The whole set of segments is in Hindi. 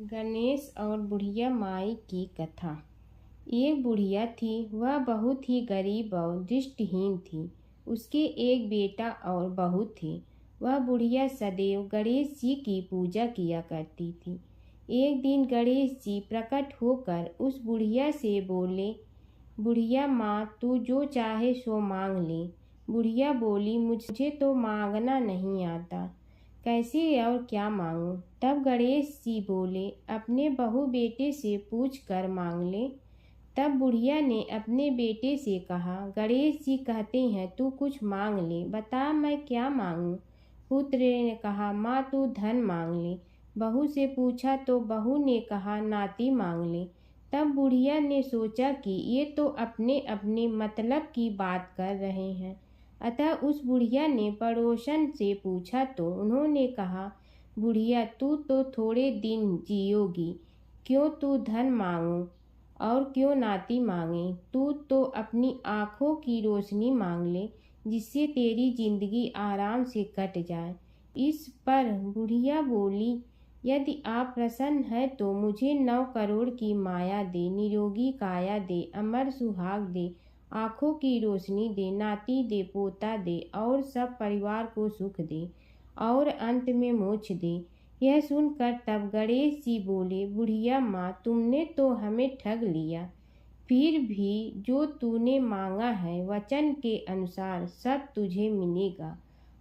गणेश और बुढ़िया माई की कथा। एक बुढ़िया थी, वह बहुत ही गरीब और दृष्टिहीन थी। उसके एक बेटा और बहू थे। वह बुढ़िया सदैव गणेश जी की पूजा किया करती थी। एक दिन गणेश जी प्रकट होकर उस बुढ़िया से बोले, बुढ़िया माँ, तू जो चाहे सो मांग ले। बुढ़िया बोली, मुझे तो मांगना नहीं आता, कैसे और क्या मांगूं। तब गणेश जी बोले, अपने बहू बेटे से पूछ कर मांग ले। तब बुढ़िया ने अपने बेटे से कहा, गणेश जी कहते हैं तू कुछ मांग ले, बता मैं क्या मांगूं। पुत्र ने कहा, माँ तू धन मांग ले। बहू से पूछा तो बहू ने कहा, नाती मांग ले। तब बुढ़िया ने सोचा कि ये तो अपने अपने मतलब की बात कर रहे हैं। अतः उस बुढ़िया ने पड़ोसन से पूछा तो उन्होंने कहा, बुढ़िया तू तो थोड़े दिन जियोगी, क्यों तू धन मांगो और क्यों नाती मांगे। तू तो अपनी आँखों की रोशनी मांग ले, जिससे तेरी जिंदगी आराम से कट जाए। इस पर बुढ़िया बोली, यदि आप प्रसन्न हैं तो मुझे 9 करोड़ की माया दे, निरोगी काया दे, अमर सुहाग दे, आँखों की रोशनी दे, नाती दे, पोता दे और सब परिवार को सुख दे और अंत में मोक्ष दे। यह सुनकर तब गणेश जी बोले, बुढ़िया माँ, तुमने तो हमें ठग लिया। फिर भी जो तूने मांगा है वचन के अनुसार सब तुझे मिलेगा।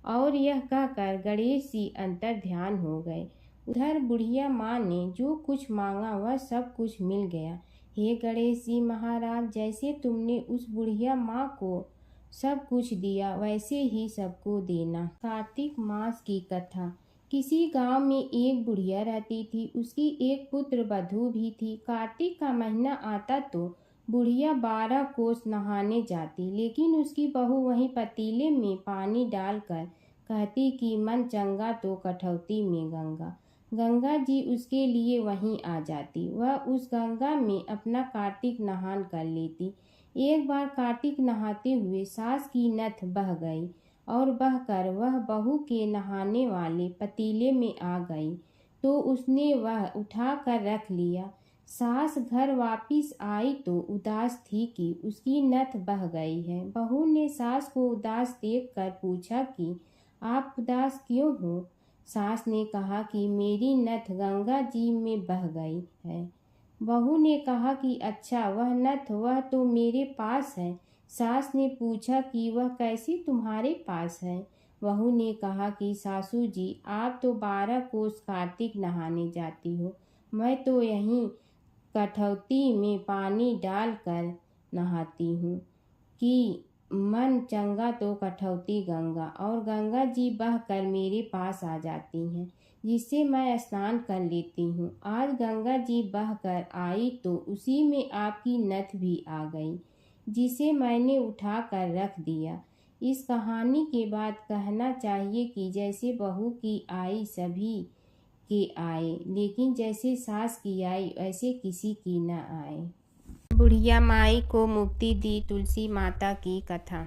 और यह कहकर गणेश जी अंतर ध्यान हो गए। उधर बुढ़िया माँ ने जो कुछ मांगा वह सब कुछ मिल गया। हे गणेश जी महाराज, जैसे तुमने उस बुढ़िया माँ को सब कुछ दिया वैसे ही सबको देना। कार्तिक मास की कथा। किसी गांव में एक बुढ़िया रहती थी। उसकी एक पुत्र वधू भी थी। कार्तिक का महीना आता तो बुढ़िया 12 कोस नहाने जाती, लेकिन उसकी बहू वहीं पतीले में पानी डालकर कहती कि मन चंगा तो कठौती में गंगा। गंगा जी उसके लिए वहीं आ जाती। वह उस गंगा में अपना कार्तिक नहान कर लेती। एक बार कार्तिक नहाते हुए सास की नथ बह गई और बहकर वह बहू के नहाने वाले पतीले में आ गई, तो उसने वह उठा कर रख लिया। सास घर वापिस आई तो उदास थी कि उसकी नथ बह गई है। बहू ने सास को उदास देखकर पूछा कि आप उदास क्यों हो। सास ने कहा कि मेरी नथ गंगा जी में बह गई है। बहू ने कहा कि अच्छा, वह नथ वह तो मेरे पास है। सास ने पूछा कि वह कैसे तुम्हारे पास है। बहू ने कहा कि सासू जी, आप तो 12 कोस कार्तिक नहाने जाती हो, मैं तो यहीं कठौती में पानी डालकर नहाती हूँ कि मन चंगा तो कठौती गंगा, और गंगा जी बह कर मेरे पास आ जाती हैं, जिससे मैं स्नान कर लेती हूँ। आज गंगा जी बह कर आई तो उसी में आपकी नथ भी आ गई, जिसे मैंने उठा कर रख दिया। इस कहानी के बाद कहना चाहिए कि जैसे बहू की आई सभी के आए, लेकिन जैसे सास की आई वैसे किसी की न आए। बुढ़िया माई को मुक्ति दी तुलसी माता की कथा।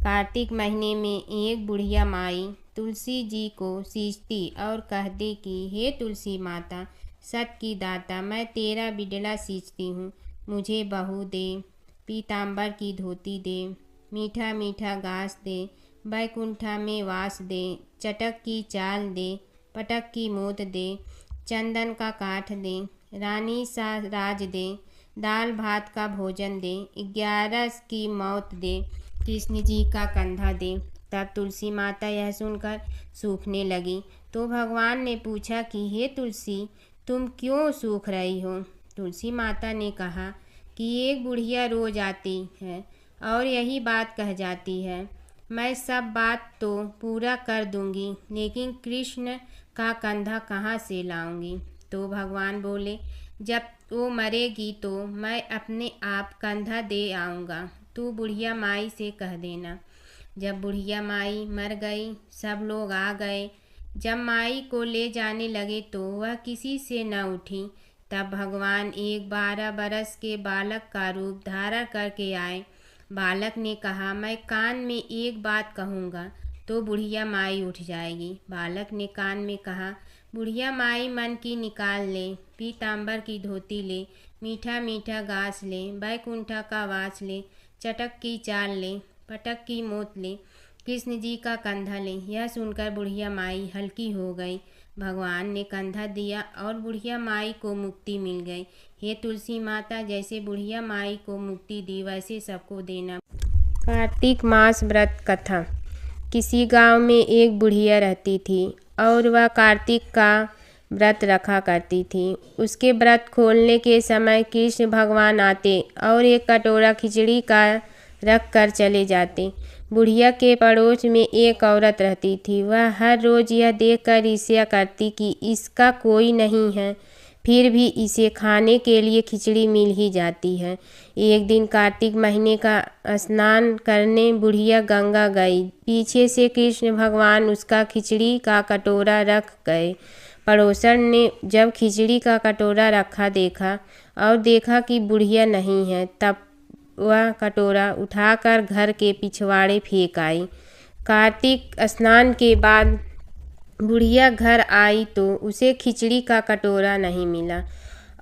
कार्तिक महीने में एक बुढ़िया माई तुलसी जी को सींचती और कहती कि हे तुलसी माता, सत की दाता, मैं तेरा बिडला सींचती हूँ, मुझे बहू दे, पीताम्बर की धोती दे, मीठा मीठा घास दे, बैकुंठा में वास दे, चटक की चाल दे, पटक की मोत दे, चंदन का काठ दे, रानी सा राज दे, दाल भात का भोजन दे, 11 की मौत दे, कृष्ण जी का कंधा दे। तब तुलसी माता यह सुनकर सूखने लगी तो भगवान ने पूछा कि हे तुलसी, तुम क्यों सूख रही हो। तुलसी माता ने कहा कि एक बुढ़िया रोज आती है और यही बात कह जाती है, मैं सब बात तो पूरा कर दूंगी, लेकिन कृष्ण का कंधा कहाँ से लाऊंगी। तो भगवान बोले, जब वो मरेगी तो मैं अपने आप कंधा दे आऊँगा, तू बुढ़िया माई से कह देना। जब बुढ़िया माई मर गई, सब लोग आ गए। जब माई को ले जाने लगे तो वह किसी से न उठी। तब भगवान एक 12 बरस के बालक का रूप धारण करके आए। बालक ने कहा, मैं कान में एक बात कहूँगा तो बुढ़िया माई उठ जाएगी। बालक ने कान में कहा, बुढ़िया माई मन की निकाल ले, पीताम्बर की धोती ले, मीठा मीठा घास ले, बैकुंठा का वास ले, चटक की चाल ले, पटक की मोत ले, कृष्ण जी का कंधा ले। यह सुनकर बुढ़िया माई हल्की हो गई। भगवान ने कंधा दिया और बुढ़िया माई को मुक्ति मिल गई। हे तुलसी माता, जैसे बुढ़िया माई को मुक्ति दी वैसे सबको देना। कार्तिक मास व्रत कथा। किसी गांव में एक बुढ़िया रहती थी और वह कार्तिक का व्रत रखा करती थी। उसके व्रत खोलने के समय कृष्ण भगवान आते और एक कटोरा खिचड़ी का रख कर चले जाते। बुढ़िया के पड़ोस में एक औरत रहती थी। वह हर रोज़ यह देखकर ईर्ष्या करती कि इसका कोई नहीं है, फिर भी इसे खाने के लिए खिचड़ी मिल ही जाती है। एक दिन कार्तिक महीने का स्नान करने बुढ़िया गंगा गई। पीछे से कृष्ण भगवान उसका खिचड़ी का कटोरा रख गए। पड़ोसन ने जब खिचड़ी का कटोरा रखा देखा और देखा कि बुढ़िया नहीं है, तब वह कटोरा उठाकर घर के पिछवाड़े फेंक आई। कार्तिक स्नान के बाद बुढ़िया घर आई तो उसे खिचड़ी का कटोरा नहीं मिला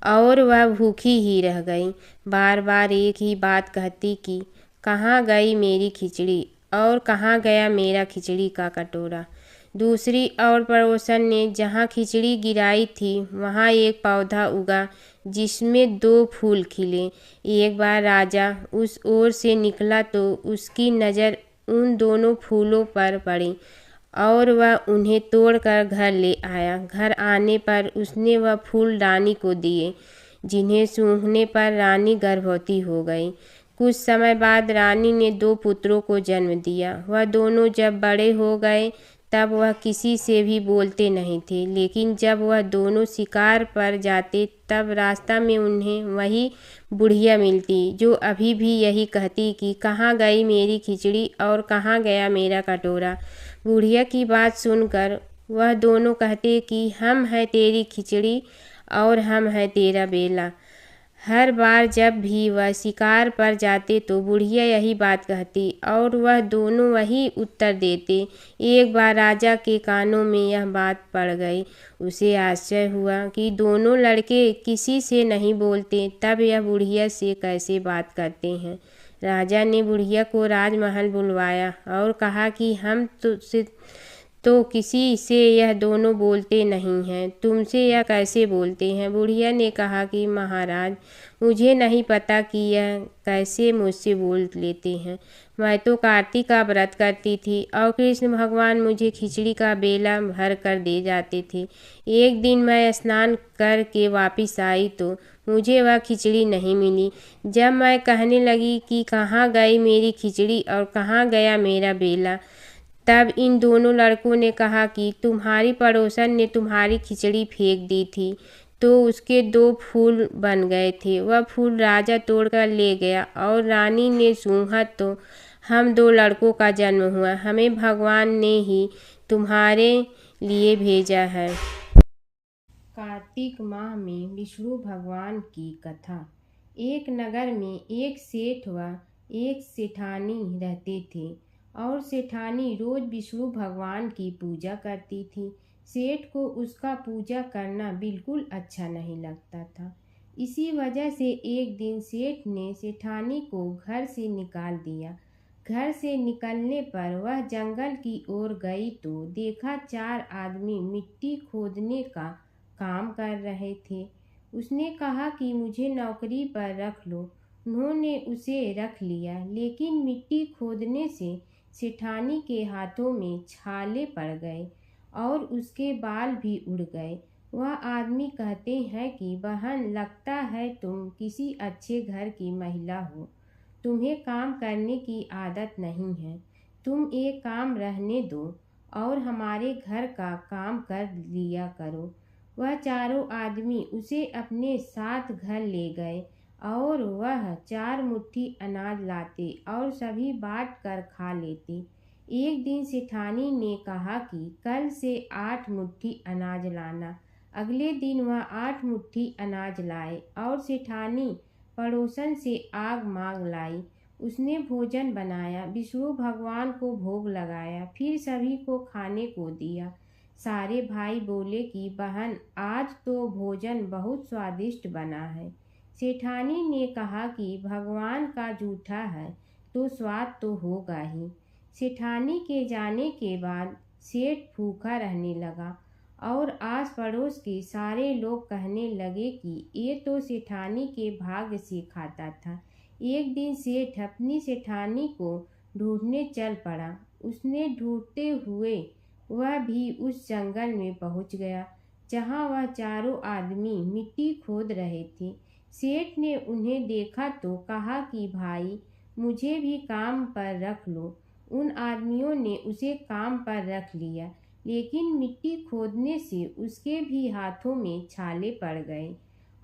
और वह भूखी ही रह गई। बार बार एक ही बात कहती कि कहाँ गई मेरी खिचड़ी और कहाँ गया मेरा खिचड़ी का कटोरा। दूसरी ओर पड़ोसन ने जहाँ खिचड़ी गिराई थी वहाँ एक पौधा उगा जिसमें 2 फूल खिले। एक बार राजा उस ओर से निकला तो उसकी नज़र उन दोनों फूलों पर पड़ी और वह उन्हें तोड़कर घर ले आया। घर आने पर उसने वह फूल रानी को दिए, जिन्हें सूंघने पर रानी गर्भवती हो गई। कुछ समय बाद रानी ने 2 पुत्रों को जन्म दिया। वह दोनों जब बड़े हो गए तब वह किसी से भी बोलते नहीं थे, लेकिन जब वह दोनों शिकार पर जाते तब रास्ता में उन्हें वही बुढ़िया मिलती, जो अभी भी यही कहती कि कहाँ गई मेरी खिचड़ी और कहाँ गया मेरा कटोरा। बुढ़िया की बात सुनकर वह दोनों कहते कि हम हैं तेरी खिचड़ी और हम हैं तेरा बेला। हर बार जब भी वह शिकार पर जाते तो बुढ़िया यही बात कहती और वह दोनों वही उत्तर देते। एक बार राजा के कानों में यह बात पड़ गई। उसे आश्चर्य हुआ कि दोनों लड़के किसी से नहीं बोलते, तब यह बुढ़िया से कैसे बात करते हैं। राजा ने बुढ़िया को राजमहल बुलवाया और कहा कि हम तो किसी से यह दोनों बोलते नहीं हैं, तुमसे यह कैसे बोलते हैं। बुढ़िया ने कहा कि महाराज, मुझे नहीं पता कि यह कैसे मुझसे बोल लेते हैं। मैं तो कार्तिक का व्रत करती थी और कृष्ण भगवान मुझे खिचड़ी का बेला भर कर दे जाते थे। एक दिन मैं स्नान करके वापस आई तो मुझे वह खिचड़ी नहीं मिली। जब मैं कहने लगी कि कहाँ गई मेरी खिचड़ी और कहाँ गया मेरा बेला, तब इन दोनों लड़कों ने कहा कि तुम्हारी पड़ोसन ने तुम्हारी खिचड़ी फेंक दी थी तो उसके 2 फूल बन गए थे। वह फूल राजा तोड़कर ले गया और रानी ने सूंघा तो हम 2 लड़कों का जन्म हुआ। हमें भगवान ने ही तुम्हारे लिए भेजा है। कार्तिक माह में विष्णु भगवान की कथा। एक नगर में एक सेठ व एक सेठानी रहते थे और सेठानी रोज विष्णु भगवान की पूजा करती थी। सेठ को उसका पूजा करना बिल्कुल अच्छा नहीं लगता था। इसी वजह से एक दिन सेठ ने सेठानी को घर से निकाल दिया। घर से निकलने पर वह जंगल की ओर गई तो देखा 4 आदमी मिट्टी खोदने का काम कर रहे थे। उसने कहा कि मुझे नौकरी पर रख लो। उन्होंने उसे रख लिया, लेकिन मिट्टी खोदने से सेठानी के हाथों में छाले पड़ गए और उसके बाल भी उड़ गए। वह आदमी कहते हैं कि बहन, लगता है तुम किसी अच्छे घर की महिला हो, तुम्हें काम करने की आदत नहीं है। तुम एक काम रहने दो और हमारे घर का काम कर लिया करो। वह चारों आदमी उसे अपने साथ घर ले गए और वह 4 मुट्ठी अनाज लाते और सभी बांट कर खा लेते। एक दिन सेठानी ने कहा कि कल से 8 मुट्ठी अनाज लाना। अगले दिन वह 8 मुट्ठी अनाज लाए और सेठानी पड़ोसन से आग मांग लाई। उसने भोजन बनाया, विष्णु भगवान को भोग लगाया, फिर सभी को खाने को दिया। सारे भाई बोले कि बहन, आज तो भोजन बहुत स्वादिष्ट बना है। सेठानी ने कहा कि भगवान का जूठा है तो स्वाद तो होगा ही। सेठानी के जाने के बाद सेठ भूखा रहने लगा और आस पड़ोस के सारे लोग कहने लगे कि ये तो सेठानी के भाग्य से खाता था। एक दिन सेठ अपनी सेठानी को ढूंढने चल पड़ा। उसने ढूंढते हुए वह भी उस जंगल में पहुंच गया जहां वह चारों आदमी मिट्टी खोद रहे थे। सेठ ने उन्हें देखा तो कहा कि भाई, मुझे भी काम पर रख लो। उन आदमियों ने उसे काम पर रख लिया, लेकिन मिट्टी खोदने से उसके भी हाथों में छाले पड़ गए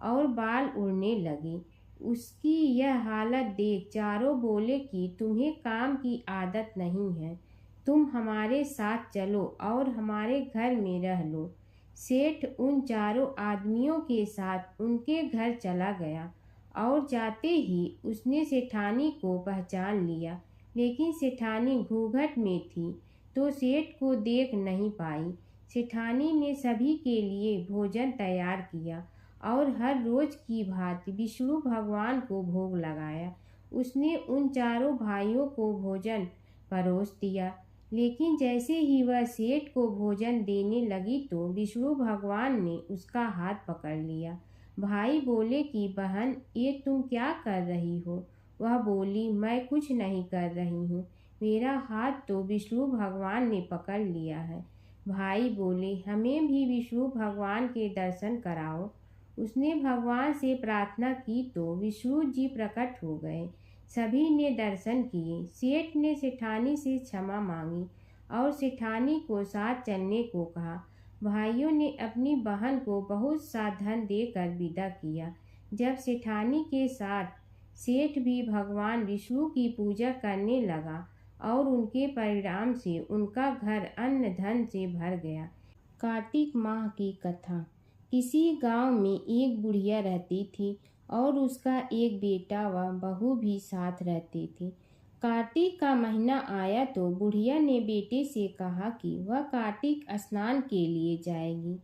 और बाल उड़ने लगे। उसकी यह हालत देख चारों बोले कि तुम्हें काम की आदत नहीं है, तुम हमारे साथ चलो और हमारे घर में रह लो। सेठ उन चारों आदमियों के साथ उनके घर चला गया और जाते ही उसने सेठानी को पहचान लिया, लेकिन सेठानी घूंघट में थी तो सेठ को देख नहीं पाई। सेठानी ने सभी के लिए भोजन तैयार किया और हर रोज की भांति विष्णु भगवान को भोग लगाया। उसने उन चारों भाइयों को भोजन परोस दिया, लेकिन जैसे ही वह सेठ को भोजन देने लगी तो विष्णु भगवान ने उसका हाथ पकड़ लिया। भाई बोले कि बहन, ये तुम क्या कर रही हो? वह बोली, मैं कुछ नहीं कर रही हूँ, मेरा हाथ तो विष्णु भगवान ने पकड़ लिया है। भाई बोले, हमें भी विष्णु भगवान के दर्शन कराओ। उसने भगवान से प्रार्थना की तो विष्णु जी प्रकट हो गए। सभी ने दर्शन किए। सेठ ने सेठानी से क्षमा मांगी और सेठानी को साथ चलने को कहा। भाइयों ने अपनी बहन को बहुत सा धन देकर विदा किया। जब सेठानी के साथ सेठ भी भगवान विष्णु की पूजा करने लगा और उनके परिणाम से उनका घर अन्न धन से भर गया। कार्तिक माह की कथा। किसी गांव में एक बुढ़िया रहती थी और उसका एक बेटा व बहू भी साथ रहते थे। कार्तिक का महीना आया तो बुढ़िया ने बेटे से कहा कि वह कार्तिक स्नान के लिए जाएगी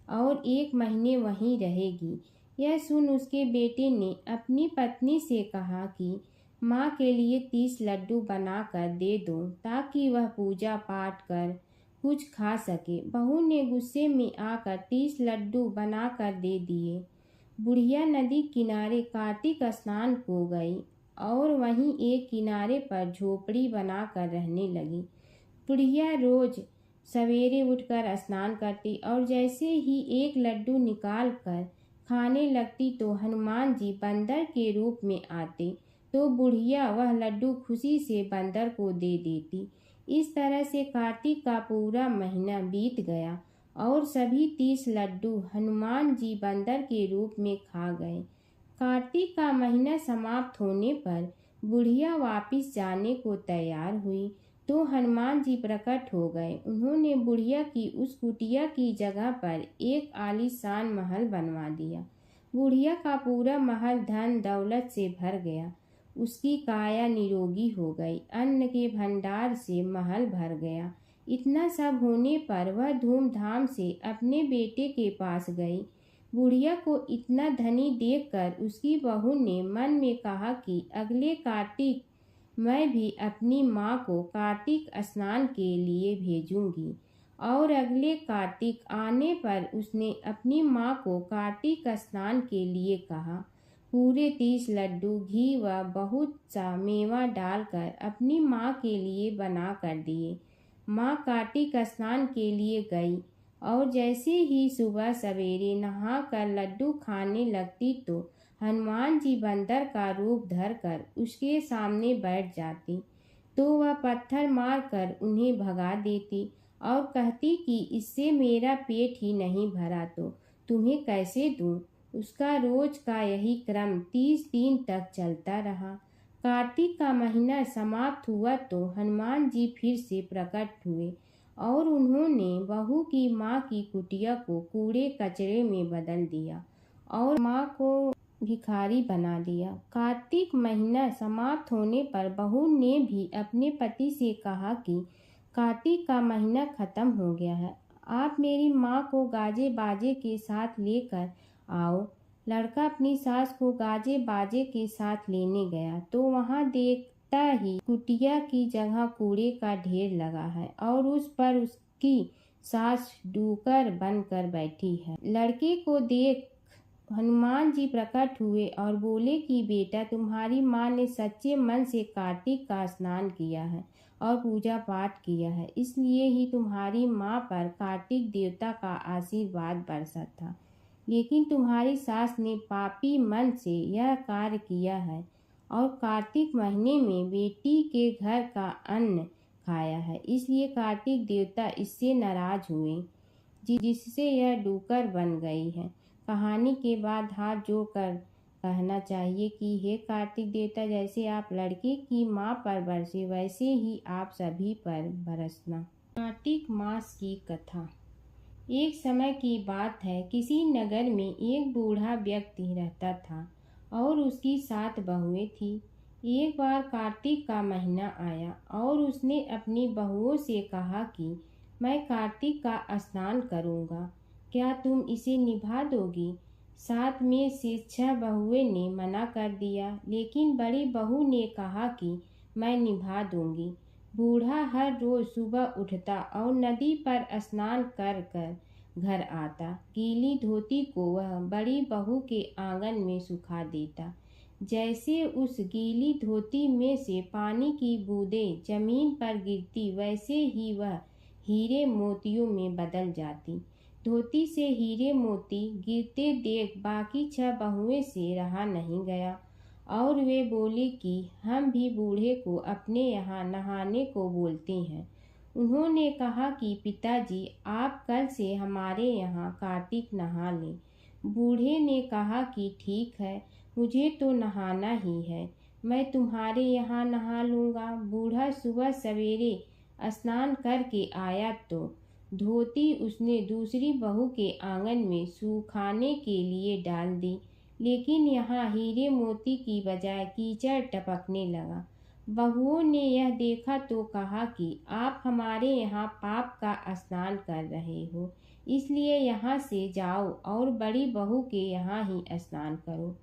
और 1 महीने वहीं रहेगी। यह सुन उसके बेटे ने अपनी पत्नी से कहा कि माँ के लिए 30 लड्डू बनाकर दे दो ताकि वह पूजा पाठ कर कुछ खा सके। बहू ने गुस्से में आकर 30 लड्डू बनाकर दे दिए। बुढ़िया नदी किनारे कार्तिक स्नान को गई और वहीं एक किनारे पर झोपड़ी बनाकर रहने लगी। बुढ़िया रोज सवेरे उठकर स्नान करती और जैसे ही एक लड्डू निकाल कर खाने लगती तो हनुमान जी बंदर के रूप में आते तो बुढ़िया वह लड्डू खुशी से बंदर को दे देती। इस तरह से कार्तिक का पूरा महीना बीत गया और सभी 30 लड्डू हनुमान जी बंदर के रूप में खा गए। कार्तिक का महीना समाप्त होने पर बुढ़िया वापिस जाने को तैयार हुई तो हनुमान जी प्रकट हो गए। उन्होंने बुढ़िया की उस कुटिया की जगह पर एक आलीशान महल बनवा दिया। बुढ़िया का पूरा महल धन दौलत से भर गया। उसकी काया निरोगी हो गई। अन्न के भंडार से महल भर गया। इतना सब होने पर वह धूमधाम से अपने बेटे के पास गई। बुढ़िया को इतना धनी देखकर उसकी बहू ने मन में कहा कि अगले कार्तिक मैं भी अपनी माँ को कार्तिक स्नान के लिए भेजूंगी। और अगले कार्तिक आने पर उसने अपनी माँ को कार्तिक स्नान के लिए कहा। पूरे 30 लड्डू घी व बहुत सा मेवा डालकर अपनी माँ के लिए बना कर दिए। माँ कार्तिक स्नान के लिए गई और जैसे ही सुबह सवेरे नहाकर लड्डू खाने लगती तो हनुमान जी बंदर का रूप धरकर उसके सामने बैठ जाती तो वह पत्थर मारकर उन्हें भगा देती और कहती कि इससे मेरा पेट ही नहीं भरा तो तुम्हें कैसे दूं। उसका रोज का यही क्रम 30 दिन तक चलता रहा। कार्तिक का महीना समाप्त हुआ तो हनुमान जी फिर से प्रकट हुए और उन्होंने बहू की माँ की कुटिया को कूड़े कचरे में बदल दिया और माँ को भिखारी बना दिया। कार्तिक महीना समाप्त होने पर बहू ने भी अपने पति से कहा कि कार्तिक का महीना खत्म हो गया है, आप मेरी माँ को गाजे बाजे के साथ लेकर आओ। लड़का अपनी सास को गाजे बाजे के साथ लेने गया तो वहाँ देखता ही कुटिया की जगह कूड़े का ढेर लगा है और उस पर उसकी सास डूकर बनकर बैठी है। लड़के को देख हनुमान जी प्रकट हुए और बोले कि बेटा, तुम्हारी माँ ने सच्चे मन से कार्तिक का स्नान किया है और पूजा पाठ किया है, इसलिए ही तुम्हारी माँ पर कार्तिक देवता का आशीर्वाद बरसा था। लेकिन तुम्हारी सास ने पापी मन से यह कार्य किया है और कार्तिक महीने में बेटी के घर का अन्न खाया है, इसलिए कार्तिक देवता इससे नाराज हुए, जिससे यह डूकर बन गई है। कहानी के बाद हाथ जोड़कर कहना चाहिए कि हे कार्तिक देवता, जैसे आप लड़के की माँ पर बरसे वैसे ही आप सभी पर बरसना। कार्तिक मास की कथा। एक समय की बात है, किसी नगर में एक बूढ़ा व्यक्ति रहता था और उसकी 7 बहुएं थी। एक बार कार्तिक का महीना आया और उसने अपनी बहुओं से कहा कि मैं कार्तिक का स्नान करूँगा, क्या तुम इसे निभा दोगी? 7 में से 6 बहुएं ने मना कर दिया, लेकिन बड़ी बहू ने कहा कि मैं निभा दूंगी। बूढ़ा हर रोज सुबह उठता और नदी पर स्नान कर कर घर आता। गीली धोती को वह बड़ी बहू के आंगन में सुखा देता। जैसे उस गीली धोती में से पानी की बूंदें जमीन पर गिरती, वैसे ही वह हीरे मोतियों में बदल जाती। धोती से हीरे मोती गिरते देख बाकी 6 बहुएं से रहा नहीं गया और वे बोले कि हम भी बूढ़े को अपने यहाँ नहाने को बोलते हैं। उन्होंने कहा कि पिताजी, आप कल से हमारे यहाँ कार्तिक नहा लें। बूढ़े ने कहा कि ठीक है, मुझे तो नहाना ही है, मैं तुम्हारे यहाँ नहा लूँगा। बूढ़ा सुबह सवेरे स्नान करके आया तो धोती उसने दूसरी बहू के आंगन में सुखाने के लिए डाल दी, लेकिन यहाँ हीरे मोती की बजाय कीचड़ टपकने लगा। बहुओं ने यह देखा तो कहा कि आप हमारे यहाँ पाप का स्नान कर रहे हो, इसलिए यहाँ से जाओ और बड़ी बहू के यहाँ ही स्नान करो।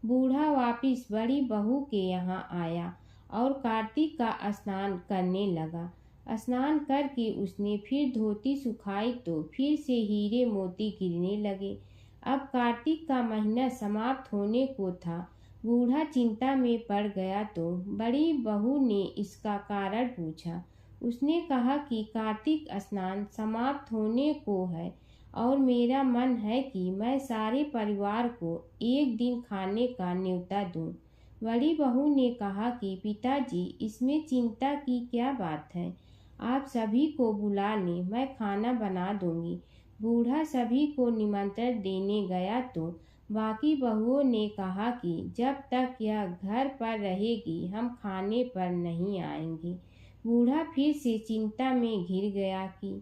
बूढ़ा वापिस बड़ी बहू के यहाँ आया और कार्तिक का स्नान करने लगा। स्नान करके उसने फिर धोती सुखाई तो फिर से हीरे मोती गिरने लगे। अब कार्तिक का महीना समाप्त होने को था। बूढ़ा चिंता में पड़ गया तो बड़ी बहू ने इसका कारण पूछा। उसने कहा कि कार्तिक स्नान समाप्त होने को है और मेरा मन है कि मैं सारे परिवार को एक दिन खाने का न्योता दूं। बड़ी बहू ने कहा कि पिताजी, इसमें चिंता की क्या बात है, आप सभी को बुला लें, मैं खाना बना दूंगी। बूढ़ा सभी को निमंत्रण देने गया तो बाकी बहुओं ने कहा कि जब तक यह घर पर रहेगी हम खाने पर नहीं आएंगे। बूढ़ा फिर से चिंता में घिर गया कि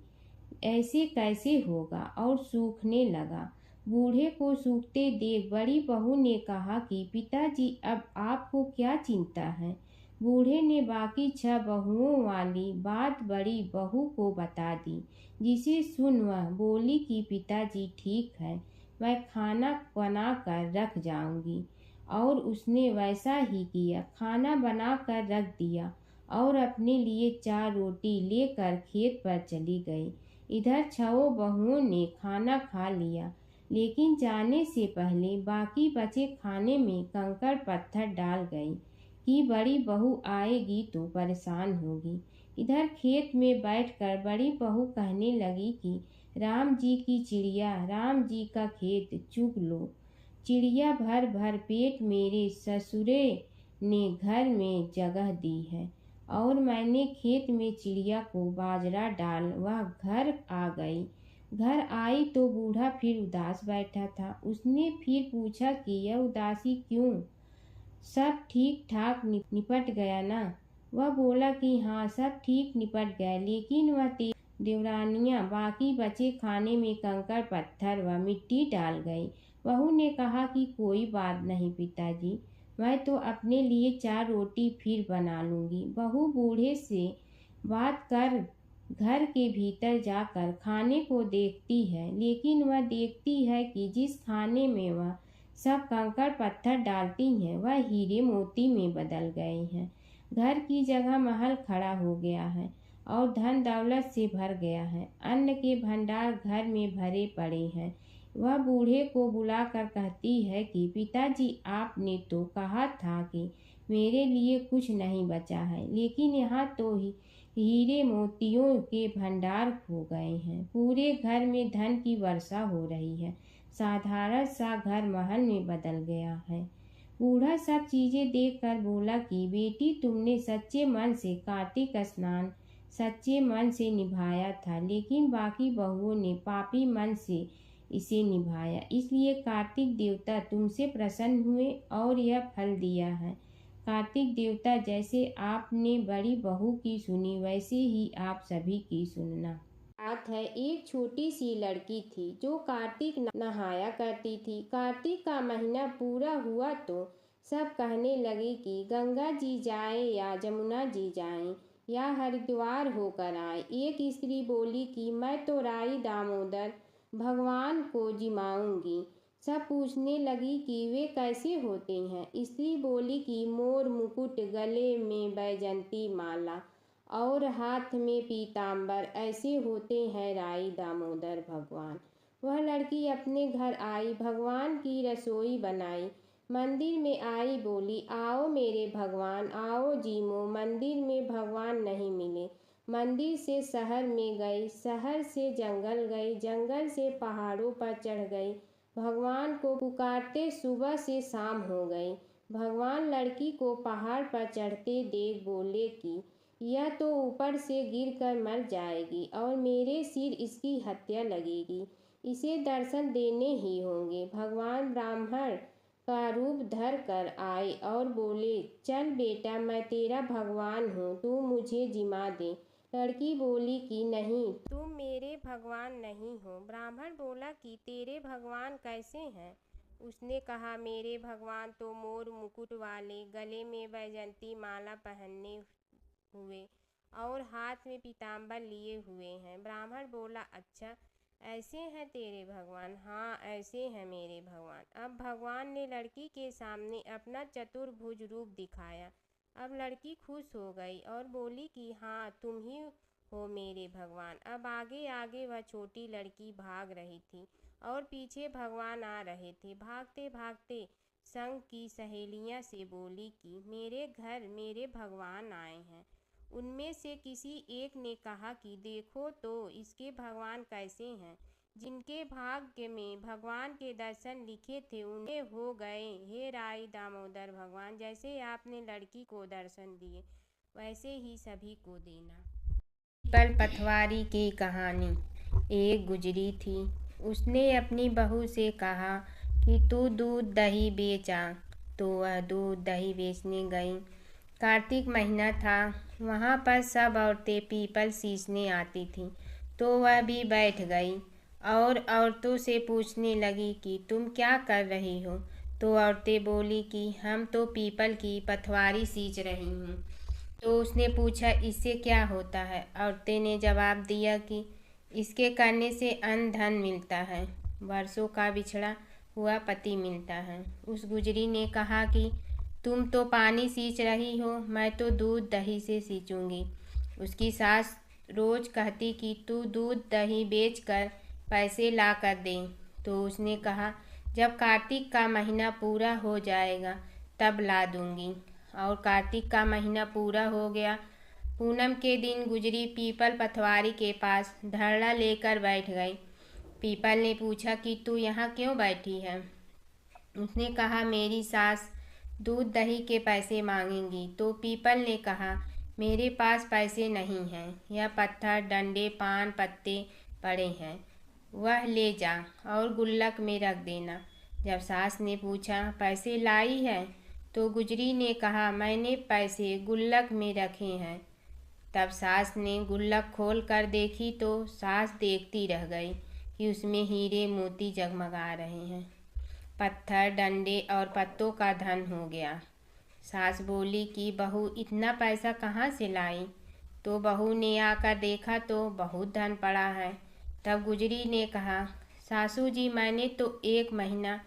ऐसे कैसे होगा और सूखने लगा। बूढ़े को सूखते देख बड़ी बहू ने कहा कि पिताजी, अब आपको क्या चिंता है? बूढ़े ने बाकी 6 बहुओं वाली बात बड़ी बहू को बता दी, जिसे सुन वह बोली कि पिताजी ठीक है, मैं खाना बना कर रख जाऊंगी। और उसने वैसा ही किया। खाना बना कर रख दिया और अपने लिए 4 रोटी लेकर खेत पर चली गई। इधर 6 बहुओं ने खाना खा लिया, लेकिन जाने से पहले बाकी बचे खाने में कंकड़ पत्थर डाल गई कि बड़ी बहू आएगी तो परेशान होगी। इधर खेत में बैठकर बड़ी बहू कहने लगी कि राम जी की चिड़िया, राम जी का खेत चुग लो। चिड़िया भर भर पेट मेरे ससुरे ने घर में जगह दी है और मैंने खेत में चिड़िया को बाजरा डाल वह घर आ गई। घर आई तो बूढ़ा फिर उदास बैठा था। उसने फिर पूछा कि यह उदासी क्यों? सब ठीक ठाक निपट गया ना? वह बोला कि हाँ, सब ठीक निपट गया, लेकिन वह देवरानियाँ बाकी बचे खाने में कंकड़ पत्थर व मिट्टी डाल गई। बहू ने कहा कि कोई बात नहीं पिताजी, मैं तो अपने लिए 4 रोटी फिर बना लूँगी। बहू बूढ़े से बात कर घर के भीतर जाकर खाने को देखती है, लेकिन वह देखती है कि जिस खाने में वह सब कंकड़ पत्थर डालती हैं वह हीरे मोती में बदल गए हैं। घर की जगह महल खड़ा हो गया है और धन दौलत से भर गया है। अन्न के भंडार घर में भरे पड़े हैं। वह बूढ़े को बुलाकर कहती है कि पिताजी, आपने तो कहा था कि मेरे लिए कुछ नहीं बचा है, लेकिन यहाँ तो हीरे मोतियों के भंडार खो गए हैं। पूरे घर में धन की वर्षा हो रही है। साधारण सा घर महल में बदल गया है। बूढ़ा सब चीजें देखकर बोला कि बेटी, तुमने सच्चे मन से कार्तिक स्नान सच्चे मन से निभाया था, लेकिन बाकी बहुओं ने पापी मन से इसे निभाया। इसलिए कार्तिक देवता तुमसे प्रसन्न हुए और यह फल दिया है। कार्तिक देवता, जैसे आपने बड़ी बहू की सुनी, वैसे ही आप सभी की सुनना। बात है, एक छोटी सी लड़की थी जो कार्तिक नहाया करती थी। कार्तिक का महीना पूरा हुआ तो सब कहने लगे कि गंगा जी जाए या जमुना जी जाएं या हरिद्वार होकर आए। एक स्त्री बोली कि मैं तो राई दामोदर भगवान को जिमाऊंगी। सब पूछने लगी कि वे कैसे होते हैं। स्त्री बोली कि मोर मुकुट, गले में बैजंती माला और हाथ में पीताम्बर, ऐसे होते हैं राई दामोदर भगवान। वह लड़की अपने घर आई, भगवान की रसोई बनाई, मंदिर में आई, बोली, आओ मेरे भगवान, आओ जीमो। मंदिर में भगवान नहीं मिले। मंदिर से शहर में गई, शहर से जंगल गई, जंगल से पहाड़ों पर चढ़ गई। भगवान को पुकारते सुबह से शाम हो गई। भगवान लड़की को पहाड़ पर चढ़ते देख बोले कि यह तो ऊपर से गिरकर मर जाएगी और मेरे सिर इसकी हत्या लगेगी। इसे दर्शन देने ही होंगे। भगवान ब्राह्मण का रूप धर कर आए और बोले, चल बेटा, मैं तेरा भगवान हूँ, तू मुझे जिमा दे। लड़की बोली कि नहीं, तुम मेरे भगवान नहीं हो। ब्राह्मण बोला कि तेरे भगवान कैसे हैं? उसने कहा, मेरे भगवान तो मोर मुकुट वाले, गले में बैजंती माला पहने हुए और हाथ में पीताम्बर लिए हुए हैं। ब्राह्मण बोला, अच्छा, ऐसे हैं तेरे भगवान? हाँ, ऐसे हैं मेरे भगवान। अब भगवान ने लड़की के सामने अपना चतुर्भुज रूप दिखाया। अब लड़की खुश हो गई और बोली कि हाँ, तुम ही हो मेरे भगवान। अब आगे आगे वह छोटी लड़की भाग रही थी और पीछे भगवान आ रहे थे। भागते भागते संग की सहेलियां से बोली कि मेरे घर मेरे भगवान आए हैं। उनमें से किसी एक ने कहा कि देखो तो इसके भगवान कैसे हैं। जिनके भाग्य में भगवान के दर्शन लिखे थे उन्हें हो गए। हे राई दामोदर भगवान, जैसे आपने लड़की को दर्शन दिए वैसे ही सभी को देना। पीपल पथवारी की कहानी। एक गुजरी थी। उसने अपनी बहू से कहा कि तू दूध दही बेचा। तो वह दूध दही बेचने गई। कार्तिक महीना था। वहाँ पर सब औरतें पीपल सींचने आती थीं, तो वह भी बैठ गई और औरतों से पूछने लगी कि तुम क्या कर रही हो। तो औरतें बोली कि हम तो पीपल की पथवारी सींच रही हूँ। तो उसने पूछा, इससे क्या होता है? औरतें ने जवाब दिया कि इसके करने से अन्न धन मिलता है, वर्षों का बिछड़ा हुआ पति मिलता है। उस गुजरी ने कहा कि तुम तो पानी सींच रही हो, मैं तो दूध दही से सींचूंगी। उसकी सास रोज कहती कि तू दूध दही बेचकर पैसे ला कर दे। तो उसने कहा, जब कार्तिक का महीना पूरा हो जाएगा तब ला दूंगी। और कार्तिक का महीना पूरा हो गया। पूनम के दिन गुजरी पीपल पथवारी के पास धरना लेकर बैठ गई। पीपल ने पूछा कि तू यहाँ क्यों बैठी है? उसने कहा, मेरी सास दूध दही के पैसे मांगेंगी। तो पीपल ने कहा, मेरे पास पैसे नहीं हैं। यह पत्थर, डंडे, पान पत्ते पड़े हैं, वह ले जा और गुल्लक में रख देना। जब सास ने पूछा, पैसे लाई है? तो गुजरी ने कहा, मैंने पैसे गुल्लक में रखे हैं। तब सास ने गुल्लक खोल कर देखी तो सास देखती रह गई कि उसमें हीरे मोती जगमगा रहे हैं। पत्थर, डंडे और पत्तों का धन हो गया। सास बोली कि बहू, इतना पैसा कहाँ से लाई? तो बहू ने आकर देखा तो बहुत धन पड़ा है। तब गुजरी ने कहा, सासू जी, मैंने तो 1 महीना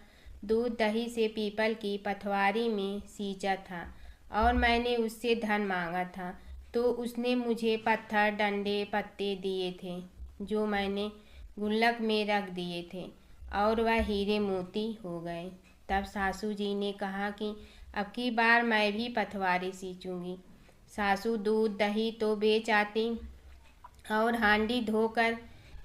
दूध दही से पीपल की पथवारी में सींचा था और मैंने उससे धन मांगा था, तो उसने मुझे पत्थर डंडे पत्ते दिए थे जो मैंने गुल्लक में रख दिए थे और वह हीरे मोती हो गए। तब सासू जी ने कहा कि अब की बार मैं भी पथवारी सींचूंगी। सासू दूध दही तो बेच आती और हांडी धोकर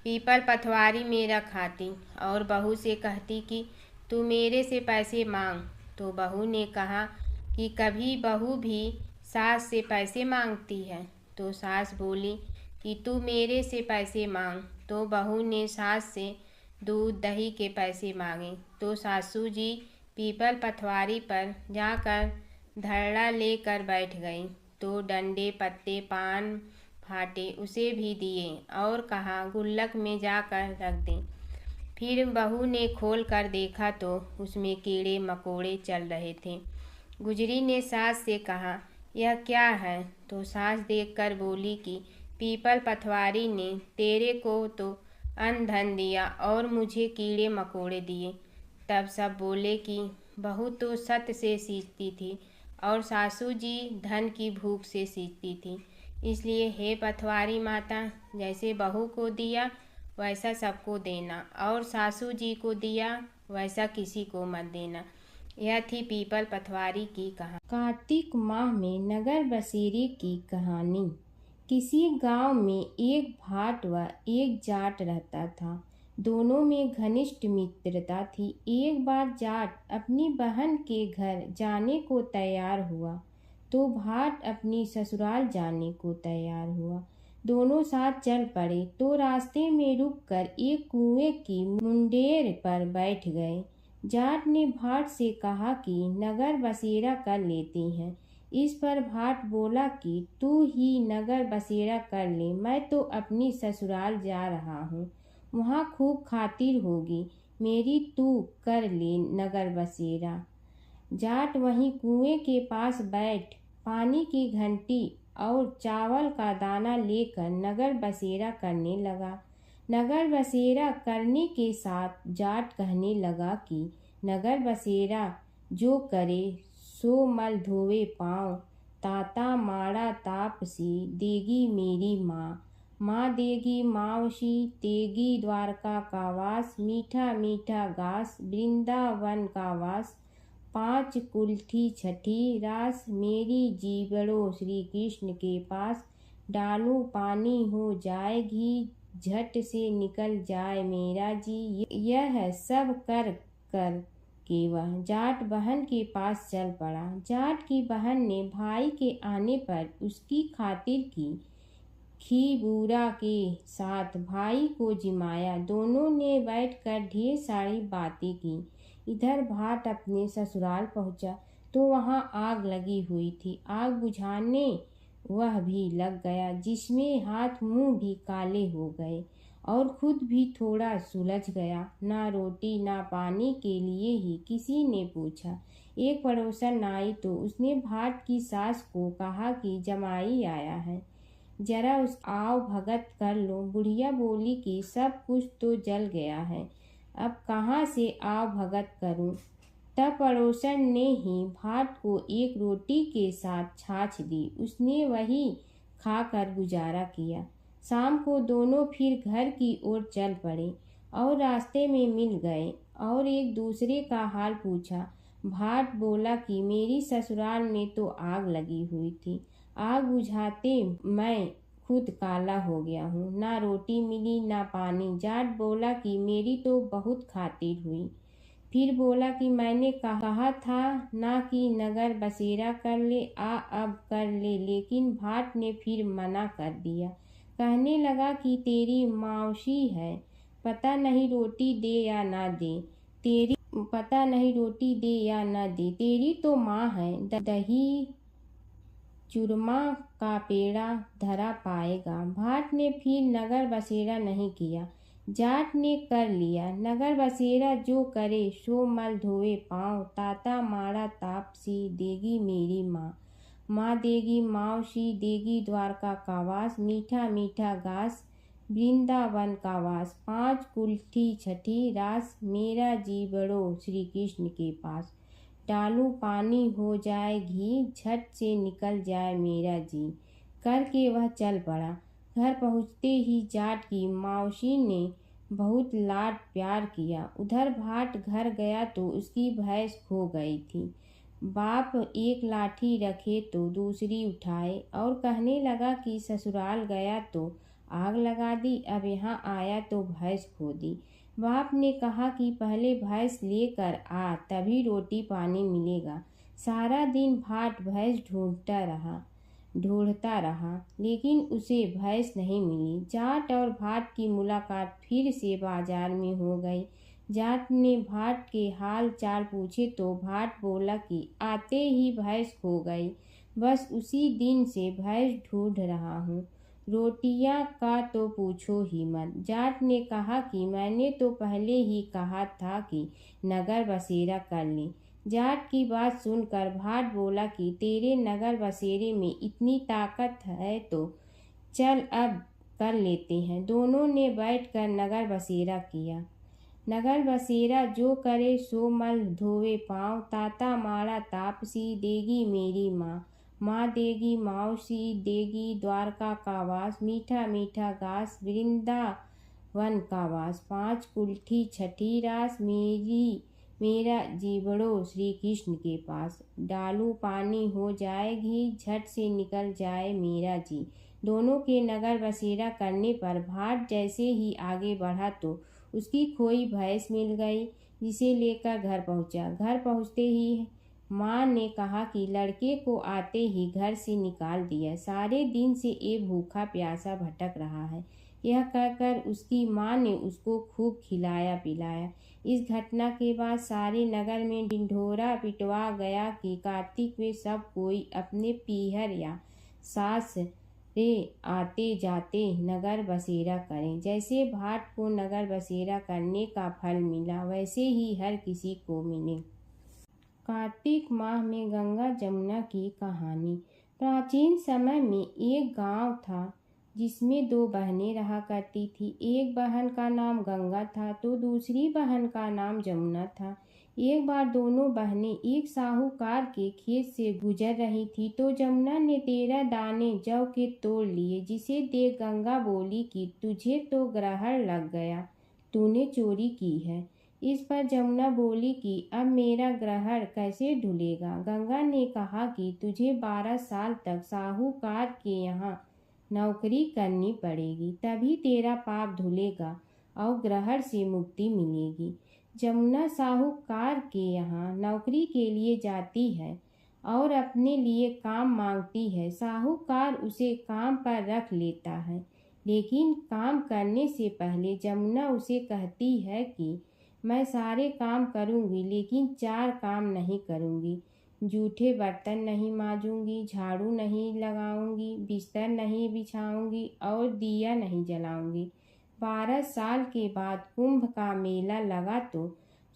पीपल पथवारी में रख आती और बहू से कहती कि तू मेरे से पैसे मांग। तो बहू ने कहा कि कभी बहू भी सास से पैसे मांगती है। तो सास बोली कि तू मेरे से पैसे मांग। तो बहू ने सास से दूध दही के पैसे मांगे। तो सासू जी पीपल पथवारी पर जाकर धड़ल्ला लेकर बैठ गई। तो डंडे पत्ते पान फाटे उसे भी दिए और कहा गुल्लक में जाकर रख दें। फिर बहू ने खोल कर देखा तो उसमें कीड़े मकोड़े चल रहे थे। गुजरी ने सास से कहा, यह क्या है? तो सास देखकर बोली कि पीपल पथवारी ने तेरे को तो अन्न धन दिया और मुझे कीड़े मकोड़े दिए। तब सब बोले कि बहू तो सत्य से सींचती थी और सासू जी धन की भूख से सींचती थी। इसलिए हे पथवारी माता, जैसे बहू को दिया वैसा सबको देना और सासू जी को दिया वैसा किसी को मत देना। यह थी पीपल पथवारी की कहानी। कार्तिक माह में नगर बसेरे की कहानी। किसी गांव में एक भाट व एक जाट रहता था। दोनों में घनिष्ठ मित्रता थी। एक बार जाट अपनी बहन के घर जाने को तैयार हुआ तो भाट अपनी ससुराल जाने को तैयार हुआ। दोनों साथ चल पड़े तो रास्ते में रुककर एक कुएं की मुंडेर पर बैठ गए। जाट ने भाट से कहा कि नगर बसेरा कर लेते हैं। इस पर भाट बोला कि तू ही नगर बसेरा कर ले, मैं तो अपनी ससुराल जा रहा हूँ, वहाँ खूब खातिर होगी मेरी, तू कर ले नगर बसेरा। जाट वहीं कुएं के पास बैठ पानी की घंटी और चावल का दाना लेकर नगर बसेरा करने लगा। नगर बसेरा करने के साथ जाट कहने लगा कि नगर बसेरा जो करे सो मल धोवे पाँव, ताता माड़ा तापसी देगी मेरी माँ, माँ देगी मावशी तेगी द्वारका का वास, मीठा मीठा घास वृंदावन का वास, 5 कुल्ठी छठी रास, मेरी जीवड़ो श्री कृष्ण के पास, डालू पानी हो जाए घी, झट से निकल जाए मेरा जी। यह सब कर कर के वह जाट बहन के पास चल पड़ा। जाट की बहन ने भाई के आने पर उसकी खातिर की खी बूरा के साथ भाई को जिमाया। दोनों ने बैठकर ढेर सारी बातें की। इधर भाट अपने ससुराल पहुंचा तो वहां आग लगी हुई थी। आग बुझाने वह भी लग गया, जिसमें हाथ मुंह भी काले हो गए और खुद भी थोड़ा सुलझ गया। ना रोटी ना पानी के लिए ही किसी ने पूछा। एक पड़ोसन आई तो उसने भाट की सास को कहा कि जमाई आया है, जरा उस आओ भगत कर लो। बुढ़िया बोली कि सब कुछ तो जल गया है, अब कहाँ से आओ भगत करूं। तब पड़ोसन ने ही भाट को एक रोटी के साथ छाछ दी। उसने वही खाकर गुजारा किया। शाम को दोनों फिर घर की ओर चल पड़े और रास्ते में मिल गए और एक दूसरे का हाल पूछा। भाट बोला कि मेरी ससुराल में तो आग लगी हुई थी, आग बुझाते मैं खुद काला हो गया हूँ, ना रोटी मिली ना पानी। जाट बोला कि मेरी तो बहुत खातिर हुई। फिर बोला कि मैंने कहा था ना कि नगर बसेरा कर ले, अब कर ले, लेकिन भाट ने फिर मना कर दिया। कहने लगा कि तेरी मौसी है, पता नहीं रोटी दे या ना दे, तेरी तो माँ है, दही चूरमा का पेड़ा धरा पाएगा। भाट ने फिर नगर बसेरा नहीं किया। जाट ने कर लिया। नगर बसेरा जो करे सो मल धोवे पाँव, ताता माड़ा तापसी देगी मेरी माँ, माँ देगी मौसी देगी द्वारका का वास, मीठा मीठा घास वृंदावन का वास। 5 कुल्ठी छठी रास, मेरा जी बढ़ो श्री कृष्ण के पास। डालू पानी हो जाए घी, झट से निकल जाए मेरा जी। करके वह चल पड़ा। घर पहुँचते ही जाट की मौसी ने बहुत लाड प्यार किया। उधर भाट घर गया तो उसकी भैंस खो गई थी। बाप एक लाठी रखे तो दूसरी उठाए और कहने लगा कि ससुराल गया तो आग लगा दी, अब यहाँ आया तो भैंस खो दी। बाप ने कहा कि पहले भैंस लेकर आ, तभी रोटी पानी मिलेगा। सारा दिन भाट भैंस ढूंढता रहा, लेकिन उसे भैंस नहीं मिली। जाट और भाट की मुलाकात फिर से बाजार में हो गई। जाट ने भाट के हाल चाल पूछे तो भाट बोला कि आते ही भैंस खो गई, बस उसी दिन से भैंस ढूंढ रहा हूँ। रोटियां का तो पूछो ही मत। जाट ने कहा कि मैंने तो पहले ही कहा था कि नगर बसेरा कर ले। जाट की बात सुनकर भाट बोला कि तेरे नगर बसेरे में इतनी ताकत है तो चल अब कर लेते हैं। दोनों ने बैठकर नगर बसेरा किया। नगर बसेरा जो करे सो मल धोवे पाँव, ताता मारा तापसी देगी मेरी माँ। माँ देगी मौसी देगी द्वारका का वास, मीठा मीठा घास वृंदावन का वास। 5 कुल्ठी छठी रास, मेरा जीवड़ो श्री कृष्ण के पास। डालू पानी हो जाए घी, झट से निकल जाए मेरा जी। दोनों के नगर बसेरा करने पर भाट जैसे ही आगे बढ़ा तो उसकी खोई भैंस मिल गई, जिसे लेकर घर पहुंचा। घर पहुंचते ही माँ ने कहा कि लड़के को आते ही घर से निकाल दिया, सारे दिन से ये भूखा प्यासा भटक रहा है। यह कहकर उसकी माँ ने उसको खूब खिलाया पिलाया। इस घटना के बाद सारे नगर में ढिंढोरा पिटवा गया कि कार्तिक में सब कोई अपने पीहर या सास रे आते जाते नगर बसेरा करें। जैसे भाट को नगर बसेरा करने का फल मिला, वैसे ही हर किसी को मिले। कार्तिक माह में गंगा जमुना की कहानी। प्राचीन समय में एक गांव था जिसमें 2 बहनें रहा करती थी। एक बहन का नाम गंगा था तो दूसरी बहन का नाम जमुना था। एक बार दोनों बहनें एक साहूकार के खेत से गुजर रही थी तो जमुना ने 13 दाने जौ के तोड़ लिए, जिसे देख गंगा बोली कि तुझे तो ग्रहण लग गया, तूने चोरी की है। इस पर जमुना बोली कि अब मेरा ग्रहण कैसे धुलेगा। गंगा ने कहा कि तुझे 12 साल तक साहूकार के यहाँ नौकरी करनी पड़ेगी, तभी तेरा पाप धुलेगा और ग्रहण से मुक्ति मिलेगी। जमुना साहूकार के यहाँ नौकरी के लिए जाती है और अपने लिए काम मांगती है। साहूकार उसे काम पर रख लेता है, लेकिन काम करने से पहले जमुना उसे कहती है कि मैं सारे काम करूँगी लेकिन 4 काम नहीं करूँगी। जूठे बर्तन नहीं मांजूंगी, झाड़ू नहीं लगाऊंगी, बिस्तर नहीं बिछाऊंगी और दिया नहीं जलाऊंगी। 12 साल के बाद कुंभ का मेला लगा तो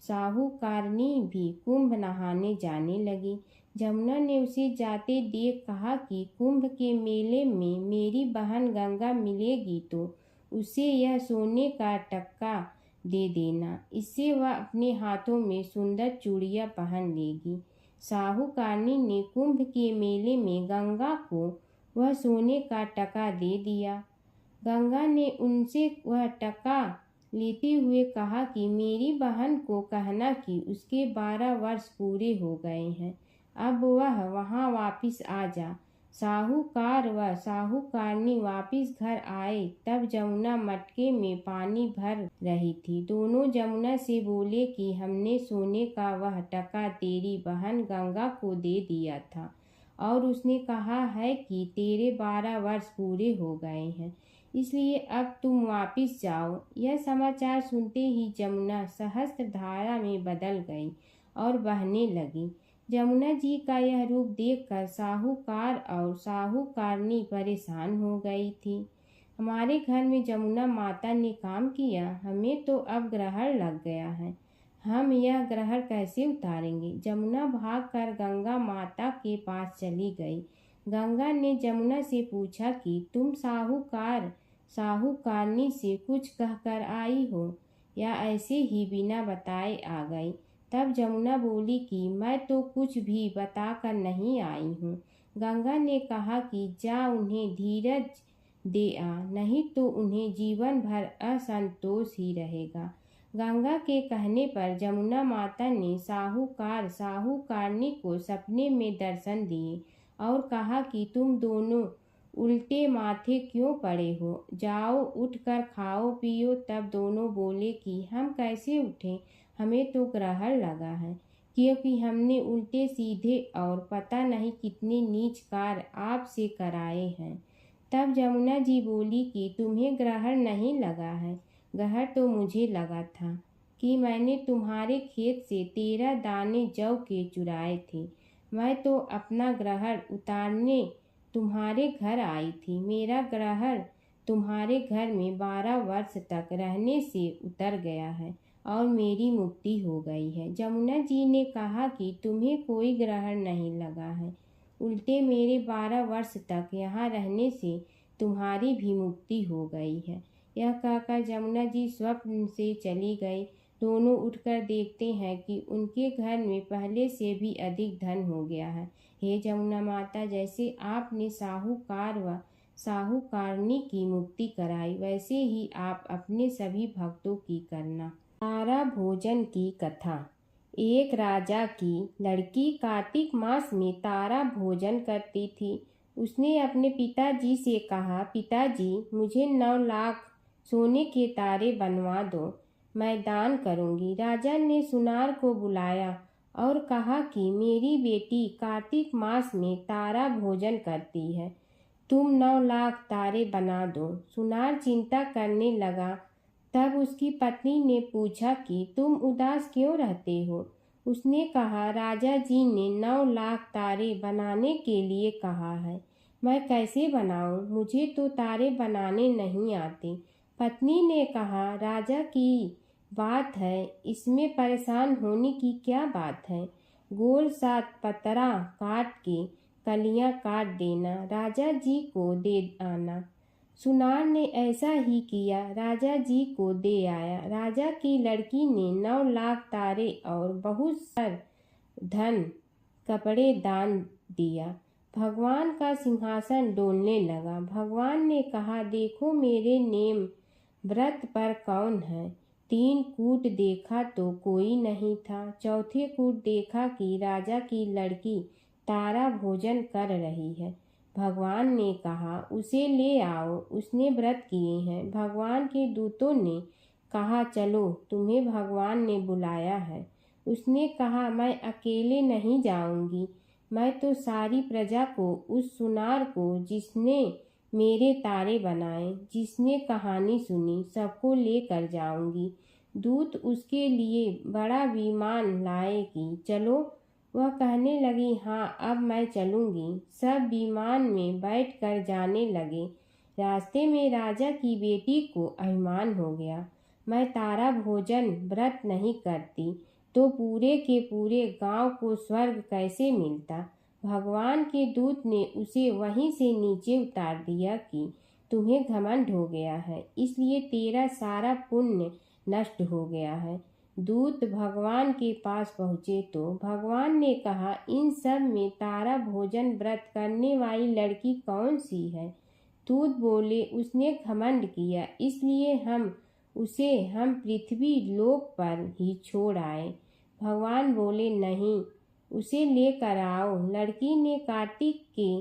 साहूकारनी भी कुंभ नहाने जाने लगी। जमुना ने उसे जाते देख कहा कि कुंभ के मेले में मेरी बहन गंगा मिलेगी तो उसे यह सोने का टक्का दे देना, इससे वह अपने हाथों में सुंदर चूड़ियाँ पहन लेगी। साहूकारनी ने कुंभ के मेले में गंगा को वह सोने का टका दे दिया। गंगा ने उनसे वह टका लेते हुए कहा कि मेरी बहन को कहना कि उसके 12 वर्ष पूरे हो गए हैं, अब वह वहाँ वापस आ जा। साहूकार व साहूकारनी वापस घर आए तब जमुना मटके में पानी भर रही थी। दोनों जमुना से बोले कि हमने सोने का वह टका तेरी बहन गंगा को दे दिया था और उसने कहा है कि तेरे 12 वर्ष पूरे हो गए हैं, इसलिए अब तुम वापस जाओ। यह समाचार सुनते ही जमुना सहस्त्र धारा में बदल गई और बहने लगी। जमुना जी का यह रूप देखकर साहूकार और साहूकारनी परेशान हो गई थी। हमारे घर में जमुना माता ने काम किया, हमें तो अब ग्रहण लग गया है, हम यह ग्रहण कैसे उतारेंगे। जमुना भागकर गंगा माता के पास चली गई। गंगा ने जमुना से पूछा कि तुम साहूकारनी से कुछ कहकर आई हो या ऐसे ही बिना बताए आ गई। तब जमुना बोली कि मैं तो कुछ भी बताकर नहीं आई हूँ। गंगा ने कहा कि जा उन्हें धीरज दे आ, नहीं तो उन्हें जीवन भर असंतोष ही रहेगा। गंगा के कहने पर जमुना माता ने साहूकारनी को सपने में दर्शन दिए और कहा कि तुम दोनों उल्टे माथे क्यों पड़े हो, जाओ उठकर खाओ पियो। तब दोनों बोले कि हम कैसे उठें, हमें तो ग्रहण लगा है, क्योंकि हमने उल्टे सीधे और पता नहीं कितने नीच कार्य आपसे कराए हैं। तब जमुना जी बोली कि तुम्हें ग्रहण नहीं लगा है, ग्रहण तो मुझे लगा था कि मैंने तुम्हारे खेत से 13 दाने जौ के चुराए थे। मैं तो अपना ग्रहण उतारने तुम्हारे घर आई थी। मेरा ग्रहण तुम्हारे घर में 12 वर्ष तक रहने से उतर गया है और मेरी मुक्ति हो गई है। जमुना जी ने कहा कि तुम्हें कोई ग्रहण नहीं लगा है, उल्टे मेरे 12 वर्ष तक यहाँ रहने से तुम्हारी भी मुक्ति हो गई है। यह कहकर जमुना जी स्वप्न से चली गई। दोनों उठकर देखते हैं कि उनके घर में पहले से भी अधिक धन हो गया है। हे जमुना माता, जैसे आपने साहूकार व साहूकारनी की मुक्ति कराई, वैसे ही आप अपने सभी भक्तों की करना। तारा भोजन की कथा। एक राजा की लड़की कार्तिक मास में तारा भोजन करती थी। उसने अपने पिताजी से कहा, पिताजी मुझे 9 लाख सोने के तारे बनवा दो, मैं दान करूंगी। राजा ने सुनार को बुलाया और कहा कि मेरी बेटी कार्तिक मास में तारा भोजन करती है, तुम 9 लाख तारे बना दो। सुनार चिंता करने लगा। तब उसकी पत्नी ने पूछा कि तुम उदास क्यों रहते हो। उसने कहा, राजा जी ने 9 लाख तारे बनाने के लिए कहा है, मैं कैसे बनाऊं, मुझे तो तारे बनाने नहीं आते। पत्नी ने कहा, राजा की बात है, इसमें परेशान होने की क्या बात है। गोल 7 पतरा काट के कलियां काट देना, राजा जी को दे आना। सुनार ने ऐसा ही किया, राजा जी को दे आया। राजा की लड़की ने 9 लाख तारे और बहुत सार धन कपड़े दान दिया। भगवान का सिंहासन डोलने लगा। भगवान ने कहा, देखो मेरे नेम व्रत पर कौन है। 3 कूट देखा तो कोई नहीं था। चौथे कूट देखा कि राजा की लड़की तारा भोजन कर रही है। भगवान ने कहा, उसे ले आओ, उसने व्रत किए हैं। भगवान के दूतों ने कहा, चलो तुम्हें भगवान ने बुलाया है। उसने कहा, मैं अकेले नहीं जाऊंगी, मैं तो सारी प्रजा को, उस सुनार को जिसने मेरे तारे बनाए, जिसने कहानी सुनी, सबको लेकर जाऊंगी। दूत उसके लिए बड़ा विमान लाएगी, चलो। वह कहने लगी, हाँ अब मैं चलूंगी। सब विमान में बैठकर जाने लगे। रास्ते में राजा की बेटी को अभिमान हो गया, मैं तारा भोजन व्रत नहीं करती तो पूरे के पूरे गांव को स्वर्ग कैसे मिलता। भगवान के दूत ने उसे वहीं से नीचे उतार दिया कि तुम्हें घमंड हो गया है, इसलिए तेरा सारा पुण्य नष्ट हो गया है। दूत भगवान के पास पहुँचे तो भगवान ने कहा, इन सब में तारा भोजन व्रत करने वाली लड़की कौन सी है। दूत बोले, उसने घमंड किया, इसलिए हम पृथ्वी लोक पर ही छोड़ आए। भगवान बोले, नहीं, उसे लेकर आओ। लड़की ने कार्तिक के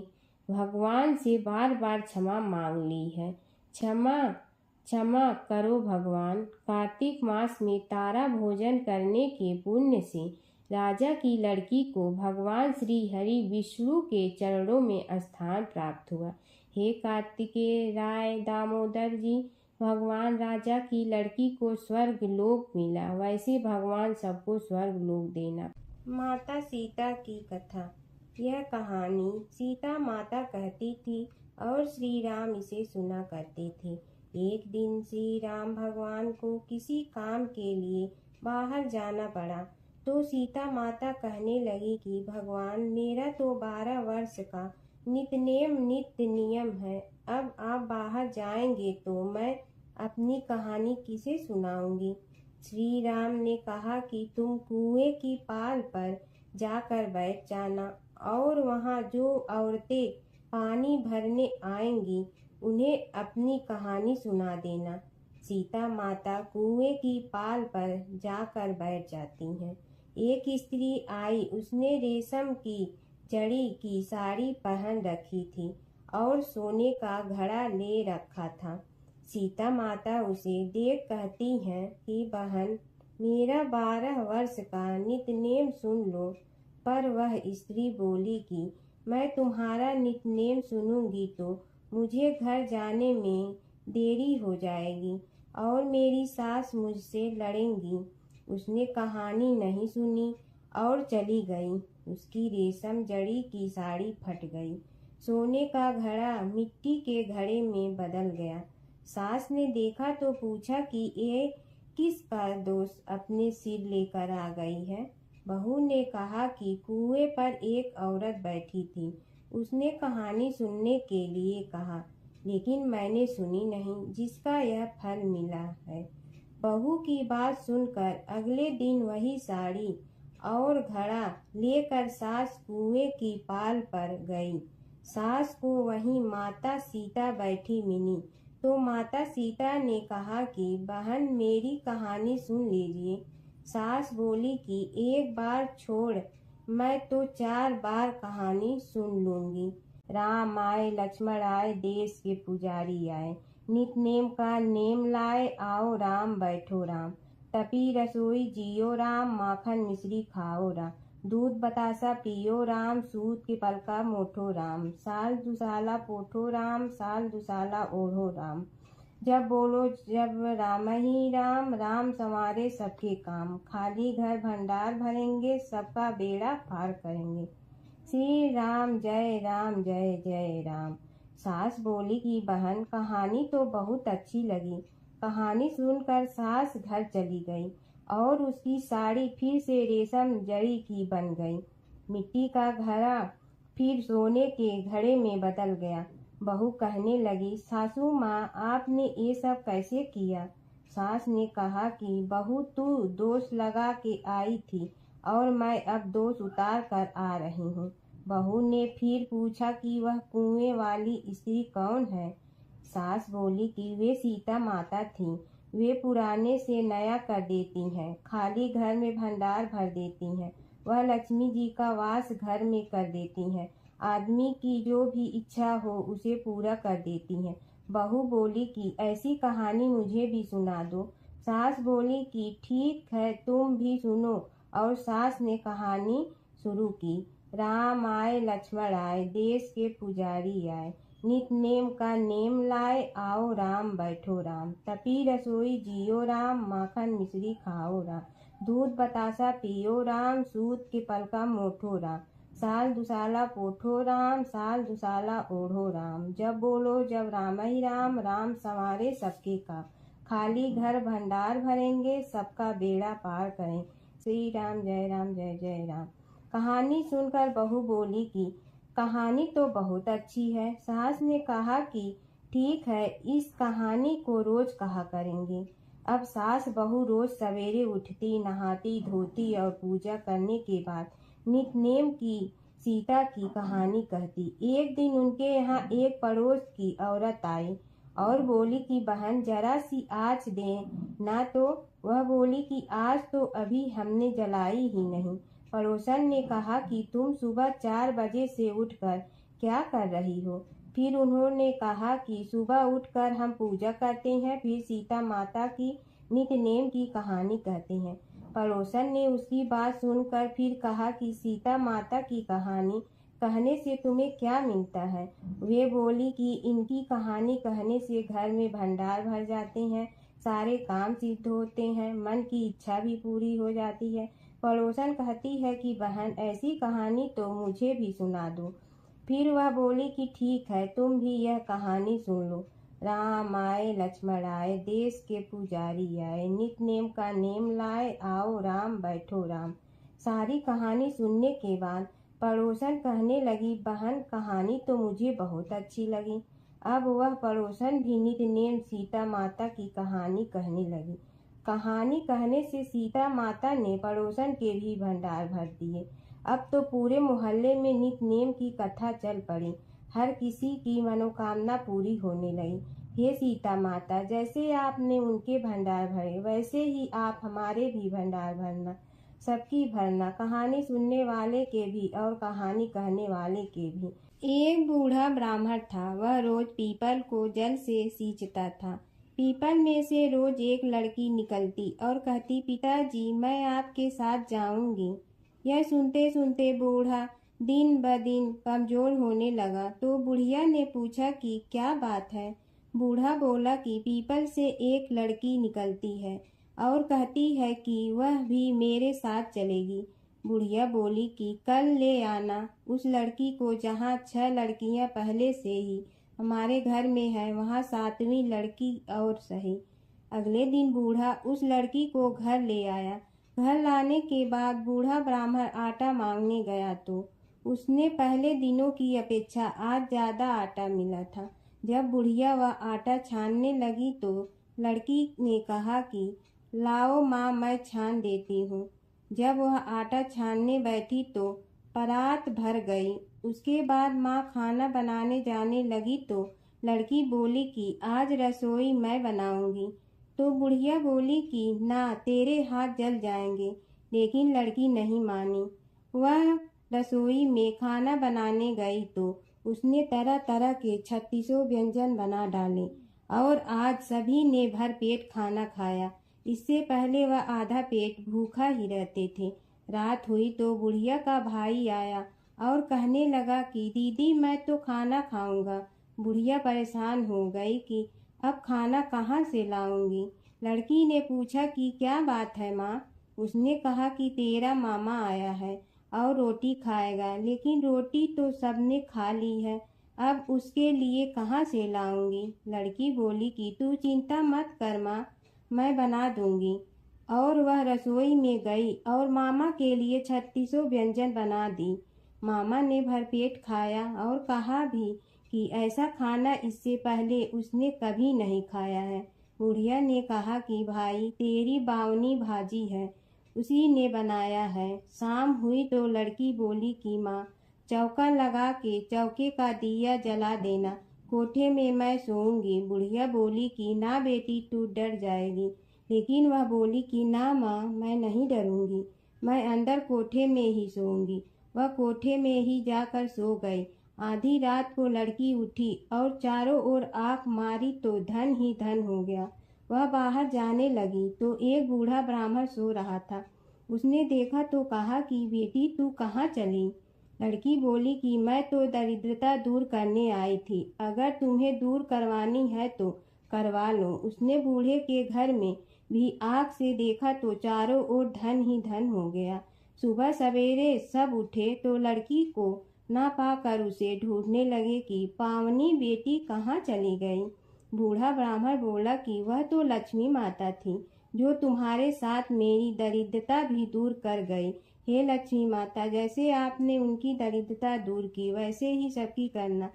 भगवान से बार बार क्षमा मांग ली है। क्षमा करो भगवान। कार्तिक मास में तारा भोजन करने के पुण्य से राजा की लड़की को भगवान श्री हरि विष्णु के चरणों में स्थान प्राप्त हुआ। हे कार्तिकेय राय दामोदर जी, भगवान राजा की लड़की को स्वर्ग लोक मिला, वैसे भगवान सबको स्वर्ग लोक देना। माता सीता की कथा। यह कहानी सीता माता कहती थी और श्री राम इसे सुना करते थे। एक दिन श्री राम भगवान को किसी काम के लिए बाहर जाना पड़ा। तो सीता माता कहने लगी कि भगवान, मेरा तो 12 वर्ष का नित्य नियम है। अब आप बाहर जाएंगे तो मैं अपनी कहानी किसे सुनाऊंगी। श्री राम ने कहा कि तुम कुएं की पाल पर जाकर बैठ जाना और वहाँ जो औरतें पानी भरने आएंगी उन्हें अपनी कहानी सुना देना। सीता माता कुएं की पाल पर जाकर बैठ जाती हैं। एक स्त्री आई, उसने रेशम की जड़ी की साड़ी पहन रखी थी और सोने का घड़ा ले रखा था। सीता माता उसे देख कहती हैं कि बहन, मेरा 12 वर्ष का नित्यनेम सुन लो। पर वह स्त्री बोली कि मैं तुम्हारा नित्यनेम सुनूंगी तो मुझे घर जाने में देरी हो जाएगी और मेरी सास मुझसे लड़ेंगी। उसने कहानी नहीं सुनी और चली गई। उसकी रेशम जड़ी की साड़ी फट गई। सोने का घड़ा मिट्टी के घड़े में बदल गया। सास ने देखा तो पूछा कि ये किसका दोष अपने सिर लेकर आ गई है। बहू ने कहा कि कुएं पर एक औरत बैठी थी। उसने कहानी सुनने के लिए कहा, लेकिन मैंने सुनी नहीं, जिसका यह फल मिला है। बहू की बात सुनकर अगले दिन वही साड़ी और घड़ा लेकर सास कुएं की पाल पर गई। सास को वहीं माता सीता बैठी मिली तो माता सीता ने कहा कि बहन, मेरी कहानी सुन लीजिए। सास बोली कि एक बार छोड़, मैं तो 4 बार कहानी सुन लूंगी। राम आए, लक्ष्मण आए, देश के पुजारी आए, नित नेम का नेम लाए, आओ राम बैठो राम। तपी रसोई जियो राम, माखन मिश्री खाओ राम। दूध बतासा पियो राम, सूत के पलका मोठो राम। साल दुसाला पोठो राम, साल दुसाला ओढ़ो राम। जब बोलो जब राम ही राम, राम संवारे सबके काम। खाली घर भंडार भरेंगे, सबका बेड़ा पार करेंगे। श्री राम जय राम जय जय राम। सास बोली कि बहन, कहानी तो बहुत अच्छी लगी। कहानी सुनकर सास घर चली गई और उसकी साड़ी फिर से रेशम जड़ी की बन गई। मिट्टी का घड़ा फिर सोने के घड़े में बदल गया। बहू कहने लगी, सासू माँ, आपने ये सब कैसे किया। सास ने कहा कि बहू, तू दोष लगा के आई थी और मैं अब दोष उतार कर आ रही हूँ। बहू ने फिर पूछा कि वह कुएं वाली स्त्री कौन है। सास बोली कि वे सीता माता थीं। वे पुराने से नया कर देती हैं, खाली घर में भंडार भर देती हैं। वह लक्ष्मी जी का वास घर में कर देती हैं। आदमी की जो भी इच्छा हो उसे पूरा कर देती हैं। बहू बोली कि ऐसी कहानी मुझे भी सुना दो। सास बोली कि ठीक है, तुम भी सुनो। और सास ने कहानी शुरू की। राम आए, लक्ष्मण आए, देश के पुजारी आए, नित नेम का नेम लाए, आओ राम बैठो राम। तपी रसोई जियो राम, माखन मिश्री खाओ राम। दूध बतासा पियो राम, सूत के पलका मोठो राम। साल दुसाला पोठो राम, साल दुसाला ओढ़ो राम। जब बोलो जब राम ही राम, राम संवारे सबके काम। खाली घर भंडार भरेंगे, सबका बेड़ा पार करें। श्री राम जय जय राम। कहानी सुनकर बहू बोली कि कहानी तो बहुत अच्छी है। सास ने कहा कि ठीक है, इस कहानी को रोज कहा करेंगे। अब सास बहू रोज सवेरे उठती, नहाती धोती और पूजा करने के बाद नित्य की सीता की कहानी कहती। एक दिन उनके यहाँ एक पड़ोस की औरत आई और बोली कि बहन, जरा सी आँच दें ना। तो वह बोली कि आज तो अभी हमने जलाई ही नहीं। पड़ोसन ने कहा कि तुम सुबह 4 बजे से उठकर क्या कर रही हो। फिर उन्होंने कहा कि सुबह उठकर हम पूजा करते हैं, फिर सीता माता की नित्य नेम की कहानी कहते हैं। पड़ोसन ने उसकी बात सुनकर फिर कहा कि सीता माता की कहानी कहने से तुम्हें क्या मिलता है। वे बोली कि इनकी कहानी कहने से घर में भंडार भर जाते हैं, सारे काम सिद्ध होते हैं, मन की इच्छा भी पूरी हो जाती है। पड़ोसन कहती है कि बहन, ऐसी कहानी तो मुझे भी सुना दो। फिर वह बोली कि ठीक है, तुम भी यह कहानी सुन लो। राम आए लक्ष्मण आए, देश के पुजारी आए, नित नेम का नेम लाए, आओ राम बैठो राम। सारी कहानी सुनने के बाद पड़ोसन कहने लगी, बहन कहानी तो मुझे बहुत अच्छी लगी। अब वह पड़ोसन भी नित नेम सीता माता की कहानी कहने लगी। कहानी कहने से सीता माता ने पड़ोसन के भी भंडार भर दिए। अब तो पूरे मोहल्ले में नित नेम की कथा चल पड़ी। हर किसी की मनोकामना पूरी होने लगी। हे सीता माता, जैसे आपने उनके भंडार भरे, वैसे ही आप हमारे भी भंडार भरना, सबकी भरना, कहानी सुनने वाले के भी और कहानी कहने वाले के भी। एक बूढ़ा ब्राह्मण था। वह रोज पीपल को जल से सींचता था। पीपल में से रोज एक लड़की निकलती और कहती, पिताजी मैं आपके साथ जाऊंगी। यह सुनते सुनते बूढ़ा दिन ब दिन कमजोर होने लगा। तो बुढ़िया ने पूछा कि क्या बात है। बूढ़ा बोला कि पीपल से एक लड़की निकलती है और कहती है कि वह भी मेरे साथ चलेगी। बुढ़िया बोली कि कल ले आना उस लड़की को, जहाँ 6 लड़कियां पहले से ही हमारे घर में है, वहाँ 7वीं लड़की और सही। अगले दिन बूढ़ा उस लड़की को घर ले आया। घर लाने के बाद बूढ़ा ब्राह्मण आटा मांगने गया तो उसने पहले दिनों की अपेक्षा आज ज्यादा आटा मिला था। जब बुढ़िया वह आटा छानने लगी तो लड़की ने कहा कि लाओ माँ, मैं छान देती हूँ। जब वह आटा छानने बैठी तो परात भर गई। उसके बाद माँ खाना बनाने जाने लगी तो लड़की बोली कि आज रसोई मैं बनाऊंगी। तो बुढ़िया बोली कि ना, तेरे हाथ जल जाएंगे। लेकिन लड़की नहीं मानी। वह रसोई में खाना बनाने गई तो उसने तरह तरह के 36 व्यंजन बना डाले और आज सभी ने भर पेट खाना खाया। इससे पहले वह आधा पेट भूखा ही रहते थे। रात हुई तो बुढ़िया का भाई आया और कहने लगा कि दीदी मैं तो खाना खाऊंगा। बुढ़िया परेशान हो गई कि अब खाना कहाँ से लाऊंगी। लड़की ने पूछा कि क्या बात है माँ। उसने कहा कि तेरा मामा आया है और रोटी खाएगा, लेकिन रोटी तो सबने खा ली है, अब उसके लिए कहाँ से लाऊंगी। लड़की बोली कि तू चिंता मत कर माँ, मैं बना दूंगी। और वह रसोई में गई और मामा के लिए 36 व्यंजन बना दी। मामा ने भरपेट खाया और कहा भी कि ऐसा खाना इससे पहले उसने कभी नहीं खाया है। बुढ़िया ने कहा कि भाई तेरी बावनी भाजी है, उसी ने बनाया है। शाम हुई तो लड़की बोली कि माँ, चौका लगा के चौके का दिया जला देना, कोठे में मैं सोऊंगी। बुढ़िया बोली कि ना बेटी, तू डर जाएगी। लेकिन वह बोली कि ना माँ, मैं नहीं डरूंगी, मैं अंदर कोठे में ही सोऊंगी। वह कोठे में ही जाकर सो गई। आधी रात को लड़की उठी और चारों ओर आंख मारी तो धन ही धन हो गया। वह बाहर जाने लगी तो एक बूढ़ा ब्राह्मण सो रहा था। उसने देखा तो कहा कि बेटी तू कहाँ चली। लड़की बोली कि मैं तो दरिद्रता दूर करने आई थी, अगर तुम्हें दूर करवानी है तो करवा लो। उसने बूढ़े के घर में भी आँख से देखा तो चारों ओर धन ही धन हो गया। सुबह सवेरे सब उठे तो लड़की को ना पाकर उसे ढूंढने लगे कि पावनी बेटी कहाँ चली गई। बूढ़ा ब्राह्मण बोला कि वह तो लक्ष्मी माता थी, जो तुम्हारे साथ मेरी दरिद्रता भी दूर कर गई। हे लक्ष्मी माता, जैसे आपने उनकी दरिद्रता दूर की, वैसे ही सबकी करना।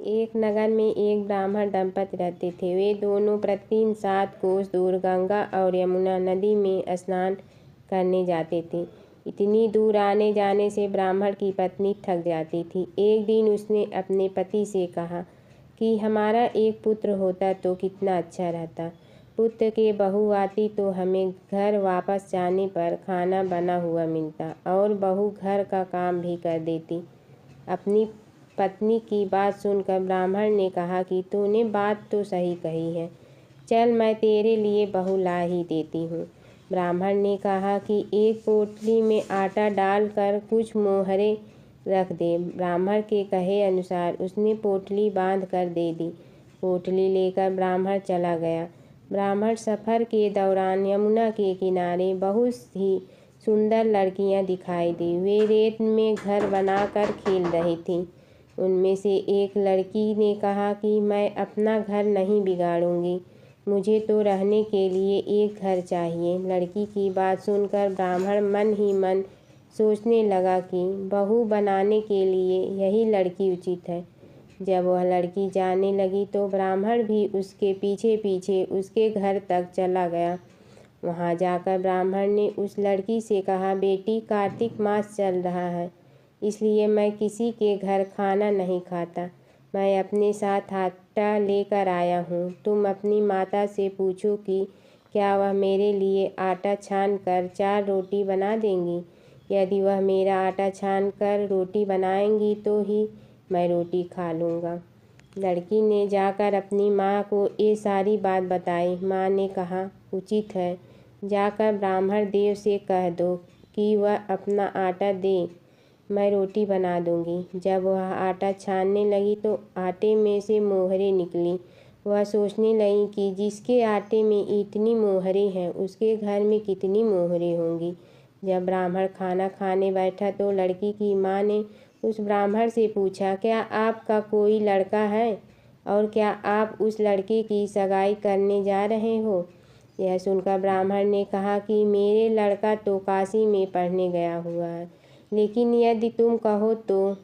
एक नगर में एक ब्राह्मण दंपति रहते थे। वे दोनों प्रतिदिन 7 कोस दूर गंगा और यमुना नदी में स्नान करने जाते थे। इतनी दूर आने जाने से ब्राह्मण की पत्नी थक जाती थी। एक दिन उसने अपने पति से कहा कि हमारा एक पुत्र होता तो कितना अच्छा रहता। पुत्र के बहू आती तो हमें घर वापस जाने पर खाना बना हुआ मिलता और बहू घर का काम भी कर देती। अपनी पत्नी की बात सुनकर ब्राह्मण ने कहा कि तूने बात तो सही कही है, चल मैं तेरे लिए बहू ला ही देती हूँ। ब्राह्मण ने कहा कि एक पोटली में आटा डालकर कुछ मोहरे रख दे। ब्राह्मण के कहे अनुसार उसने पोटली बांध कर दे दी। पोटली लेकर ब्राह्मण चला गया। ब्राह्मण सफ़र के दौरान यमुना के किनारे बहुत ही सुंदर लड़कियां दिखाई दी। वे रेत में घर बनाकर खेल रही थीं। उनमें से एक लड़की ने कहा कि मैं अपना घर नहीं बिगाड़ूंगी, मुझे तो रहने के लिए एक घर चाहिए। लड़की की बात सुनकर ब्राह्मण मन ही मन सोचने लगा कि बहू बनाने के लिए यही लड़की उचित है। जब वह लड़की जाने लगी तो ब्राह्मण भी उसके पीछे पीछे उसके घर तक चला गया। वहां जाकर ब्राह्मण ने उस लड़की से कहा, बेटी, कार्तिक मास चल रहा है, इसलिए मैं किसी के घर खाना नहीं खाता। मैं अपने साथ आटा लेकर आया हूँ। तुम अपनी माता से पूछो कि क्या वह मेरे लिए आटा छान कर 4 रोटी बना देंगी। यदि वह मेरा आटा छान कर रोटी बनाएंगी तो ही मैं रोटी खा लूँगा। लड़की ने जाकर अपनी माँ को ये सारी बात बताई। माँ ने कहा, उचित है, जाकर ब्राह्मण देव से कह दो कि वह अपना आटा दे, मैं रोटी बना दूंगी। जब वह आटा छानने लगी तो आटे में से मोहरें निकली। वह सोचने लगी कि जिसके आटे में इतनी मोहरें हैं उसके घर में कितनी मोहरें होंगी। जब ब्राह्मण खाना खाने बैठा तो लड़की की माँ ने उस ब्राह्मण से पूछा, क्या आपका कोई लड़का है और क्या आप उस लड़के की सगाई करने जा रहे हो। यह सुनकर ब्राह्मण ने कहा कि मेरे लड़का तो काशी में पढ़ने गया हुआ है, लेकिन यदि तुम कहो तो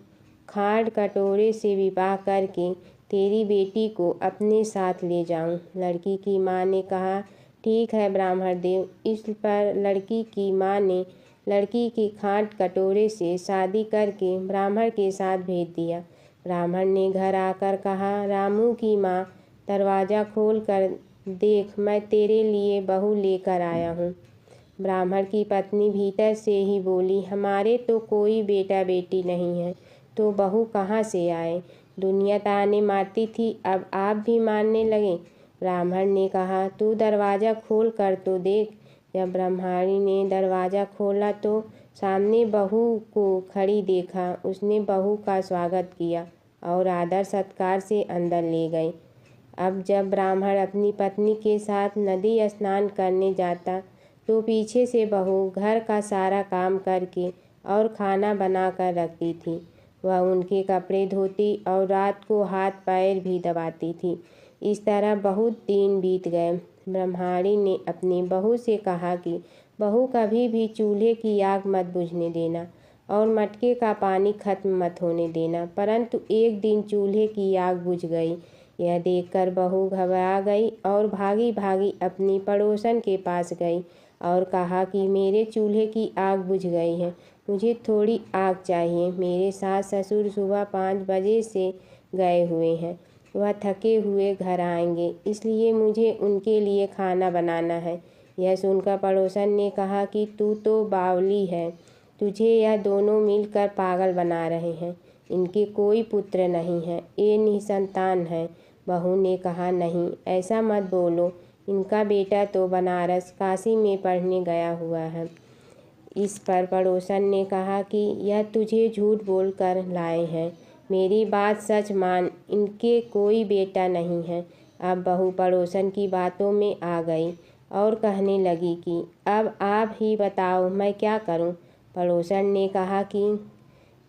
खाड़ कटोरे से विवाह करके तेरी बेटी को अपने साथ ले जाऊं। लड़की की माँ ने कहा, ठीक है ब्राह्मण देव। इस पर लड़की की माँ ने लड़की की खाट कटोरे से शादी करके ब्राह्मण के साथ भेज दिया। ब्राह्मण ने घर आकर कहा, रामू की माँ, दरवाज़ा खोल कर देख, मैं तेरे लिए बहू लेकर आया हूँ। ब्राह्मण की पत्नी भीतर से ही बोली, हमारे तो कोई बेटा बेटी नहीं है, तो बहू कहाँ से आए। दुनिया ताने मारती थी, अब आप भी मारने लगे। ब्राह्मण ने कहा, तू दरवाज़ा खोल कर तो देख। जब ब्रह्मचारी ने दरवाज़ा खोला तो सामने बहू को खड़ी देखा। उसने बहू का स्वागत किया और आदर सत्कार से अंदर ले गए। अब जब ब्राह्मण अपनी पत्नी के साथ नदी स्नान करने जाता तो पीछे से बहू घर का सारा काम करके और खाना बना कर रखती थी। वह उनके कपड़े धोती और रात को हाथ पैर भी दबाती थी। इस तरह बहुत दिन बीत गए। ब्रह्मचारी ने अपनी बहू से कहा कि बहू, कभी भी चूल्हे की आग मत बुझने देना और मटके का पानी खत्म मत होने देना। परंतु एक दिन चूल्हे की आग बुझ गई। यह देखकर बहू घबरा गई और भागी भागी अपनी पड़ोसन के पास गई और कहा कि मेरे चूल्हे की आग बुझ गई है, मुझे थोड़ी आग चाहिए। मेरे सास ससुर सुबह 5 बजे से गए हुए हैं, वह थके हुए घर आएंगे, इसलिए मुझे उनके लिए खाना बनाना है। यह सुनकर पड़ोसन ने कहा कि तू तो बावली है, तुझे यह दोनों मिलकर पागल बना रहे हैं। इनके कोई पुत्र नहीं है, ये निसंतान है। बहू ने कहा, नहीं, ऐसा मत बोलो, इनका बेटा तो बनारस काशी में पढ़ने गया हुआ है। इस पर पड़ोसन ने कहा कि यह तुझे झूठ बोलकर लाए हैं, मेरी बात सच मान, इनके कोई बेटा नहीं है। अब बहू पड़ोसन की बातों में आ गई और कहने लगी कि अब आप ही बताओ मैं क्या करूं। पड़ोसन ने कहा कि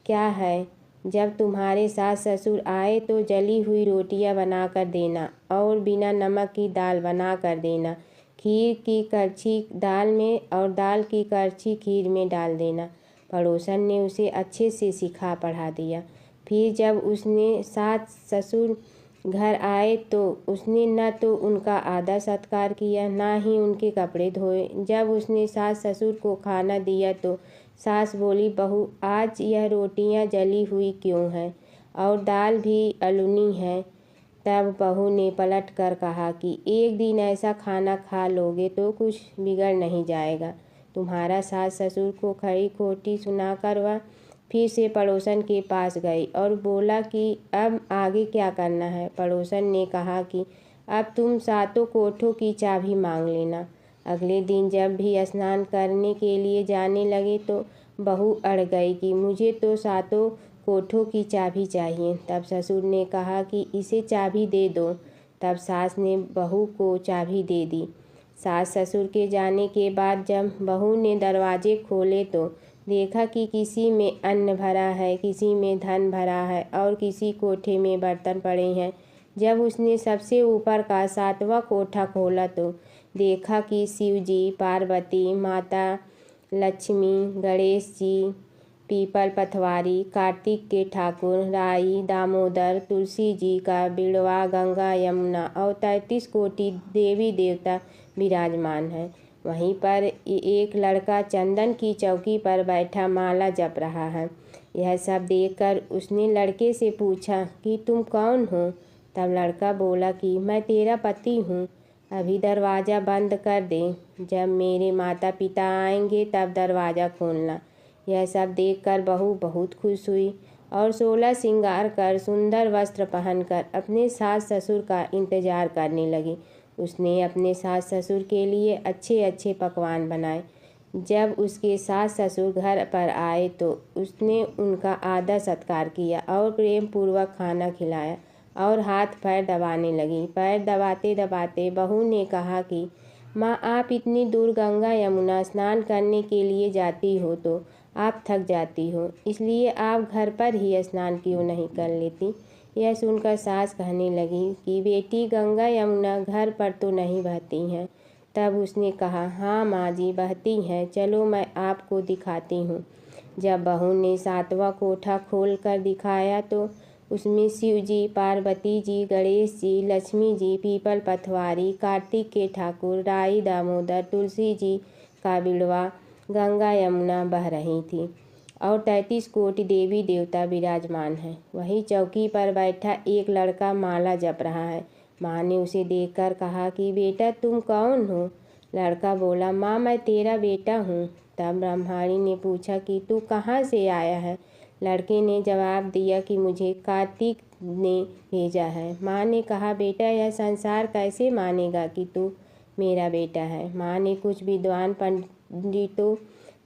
क्या है, जब तुम्हारे सास ससुर आए तो जली हुई रोटियां बना कर देना और बिना नमक की दाल बना कर देना। खीर की करछी दाल में और दाल की करछी खीर में डाल देना। पड़ोसन ने उसे अच्छे से सिखा पढ़ा दिया। फिर जब उसने सास ससुर घर आए तो उसने न तो उनका आदर सत्कार किया, ना ही उनके कपड़े धोए। जब उसने सास ससुर को खाना दिया तो सास बोली, बहू, आज यह रोटियां जली हुई क्यों हैं और दाल भी अलूनी है। तब बहू ने पलट कर कहा कि एक दिन ऐसा खाना खा लोगे तो कुछ बिगड़ नहीं जाएगा। तुम्हारा सास ससुर को खरी खोटी सुनाकर वह फिर से पड़ोसन के पास गई और बोला कि अब आगे क्या करना है। पड़ोसन ने कहा कि अब तुम 7 कोठों की चाबी मांग लेना। अगले दिन जब भी स्नान करने के लिए जाने लगे तो बहू अड़ गई कि मुझे तो 7 कोठों की चाबी चाहिए। तब ससुर ने कहा कि इसे चाबी दे दो। तब सास ने बहू को चाबी दे दी। सास ससुर के जाने के बाद जब बहू ने दरवाजे खोले तो देखा कि किसी में अन्न भरा है, किसी में धन भरा है और किसी कोठे में बर्तन पड़े हैं। जब उसने सबसे ऊपर का 7वां कोठा खोला तो देखा कि शिव जी, पार्वती माता, लक्ष्मी, गणेश जी, पीपल पथवारी, कार्तिक के ठाकुर, राई, दामोदर, तुलसी जी का बिड़वा, गंगा, यमुना और 33 कोटि देवी देवता विराजमान है। वहीं पर एक लड़का चंदन की चौकी पर बैठा माला जप रहा है। यह सब देखकर उसने लड़के से पूछा कि तुम कौन हो? तब लड़का बोला कि मैं तेरा पति हूँ। अभी दरवाज़ा बंद कर दे, जब मेरे माता पिता आएंगे तब दरवाज़ा खोलना। यह सब देखकर बहू बहुत खुश हुई और 16 श्रृंगार कर सुंदर वस्त्र पहनकर अपने सास ससुर का इंतजार करने लगी। उसने अपने सास ससुर के लिए अच्छे अच्छे पकवान बनाए। जब उसके सास ससुर घर पर आए तो उसने उनका आदर सत्कार किया और प्रेम पूर्वक खाना खिलाया और हाथ पैर दबाने लगी। पैर दबाते दबाते बहू ने कहा कि माँ, आप इतनी दूर गंगा यमुना स्नान करने के लिए जाती हो तो आप थक जाती हो, इसलिए आप घर पर ही स्नान क्यों नहीं कर लेती? यह सुनकर सास कहने लगी कि बेटी, गंगा यमुना घर पर तो नहीं बहती हैं। तब उसने कहा, हाँ माँ जी, बहती हैं, चलो मैं आपको दिखाती हूँ। जब बहू ने 7वां कोठा खोल कर दिखाया तो उसमें शिव जी, पार्वती जी, गणेश जी, लक्ष्मी जी, पीपल पथवारी, कार्तिक के ठाकुर, राई, दामोदर, तुलसी जी का बिड़वा, गंगा यमुना बह रही थी और 33 कोटि देवी देवता विराजमान हैं। वहीं चौकी पर बैठा एक लड़का माला जप रहा है। माँ ने उसे देखकर कहा कि बेटा, तुम कौन हो? लड़का बोला, माँ, मैं तेरा बेटा हूँ। तब ब्रह्माणी ने पूछा कि तू कहाँ से आया है? लड़के ने जवाब दिया कि मुझे कार्तिक ने भेजा है। माँ ने कहा, बेटा, यह संसार कैसे मानेगा कि तू मेरा बेटा है? माँ ने कुछ विद्वान पंडितों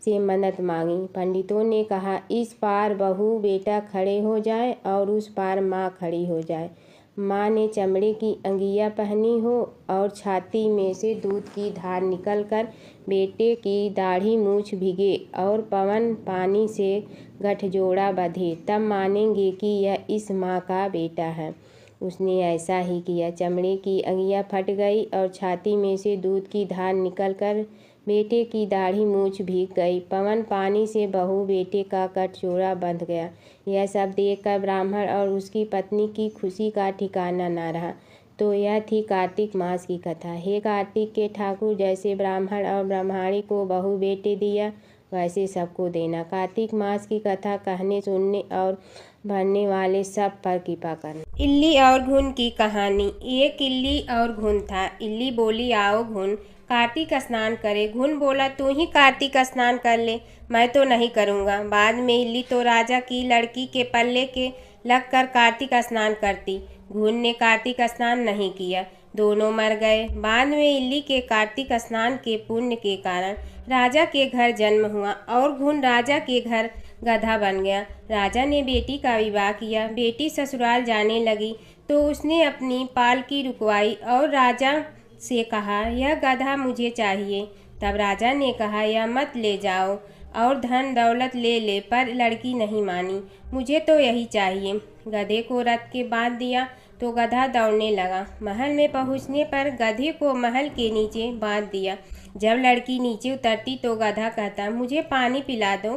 से मन्नत मांगी। पंडितों ने कहा, इस पार बहू बेटा खड़े हो जाए और उस पार माँ खड़ी हो जाए। माँ ने चमड़े की अंगिया पहनी हो और छाती में से दूध की धार निकलकर बेटे की दाढ़ी मूछ भिगे और पवन पानी से गठजोड़ा बंधे, तब मानेंगे कि यह इस माँ का बेटा है। उसने ऐसा ही किया। चमड़े की अंगिया फट गई और छाती में से दूध की धार निकलकर बेटे की दाढ़ी मूछ भीग गई। पवन पानी से बहू बेटे का गठजोड़ा बंध गया। यह सब देखकर ब्राह्मण और उसकी पत्नी की खुशी का ठिकाना न रहा। तो यह थी कार्तिक मास की कथा। हे कार्तिक के ठाकुर, जैसे ब्राह्मण और ब्राह्मणी को बहू बेटे दिया, वैसे सबको देना। कार्तिक मास की कथा कहने, सुनने और भरने वाले सब पर कृपा करना। इल्ली और घुन की कहानी। एक इल्ली और घुन था। इल्ली बोली, आओ घुन, कार्तिक स्नान करे। घुन बोला, तू ही कार्तिक स्नान कर ले, मैं तो नहीं करूँगा। बाद में इल्ली तो राजा की लड़की के पल्ले के लगकर कार्तिक स्नान करती। घुन ने कार्तिक स्नान नहीं किया, दोनों मर गए। बाद में इल्ली के कार्तिक स्नान के पुण्य के कारण राजा के घर जन्म हुआ और घुन राजा के घर गधा बन गया। राजा ने बेटी का विवाह किया। बेटी ससुराल जाने लगी तो उसने अपनी पालकी रुकवाई और राजा से कहा, यह गधा मुझे चाहिए। तब राजा ने कहा, यह मत ले जाओ और धन दौलत ले ले, पर लड़की नहीं मानी। मुझे तो यही चाहिए। गधे को रथ के बांध दिया तो गधा दौड़ने लगा। महल में पहुंचने पर गधे को महल के नीचे बांध दिया। जब लड़की नीचे उतरती तो गधा कहता, मुझे पानी पिला दो।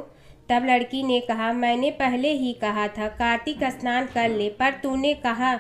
तब लड़की ने कहा, मैंने पहले ही कहा था कार्तिक स्नान कर ले, पर तूने कहा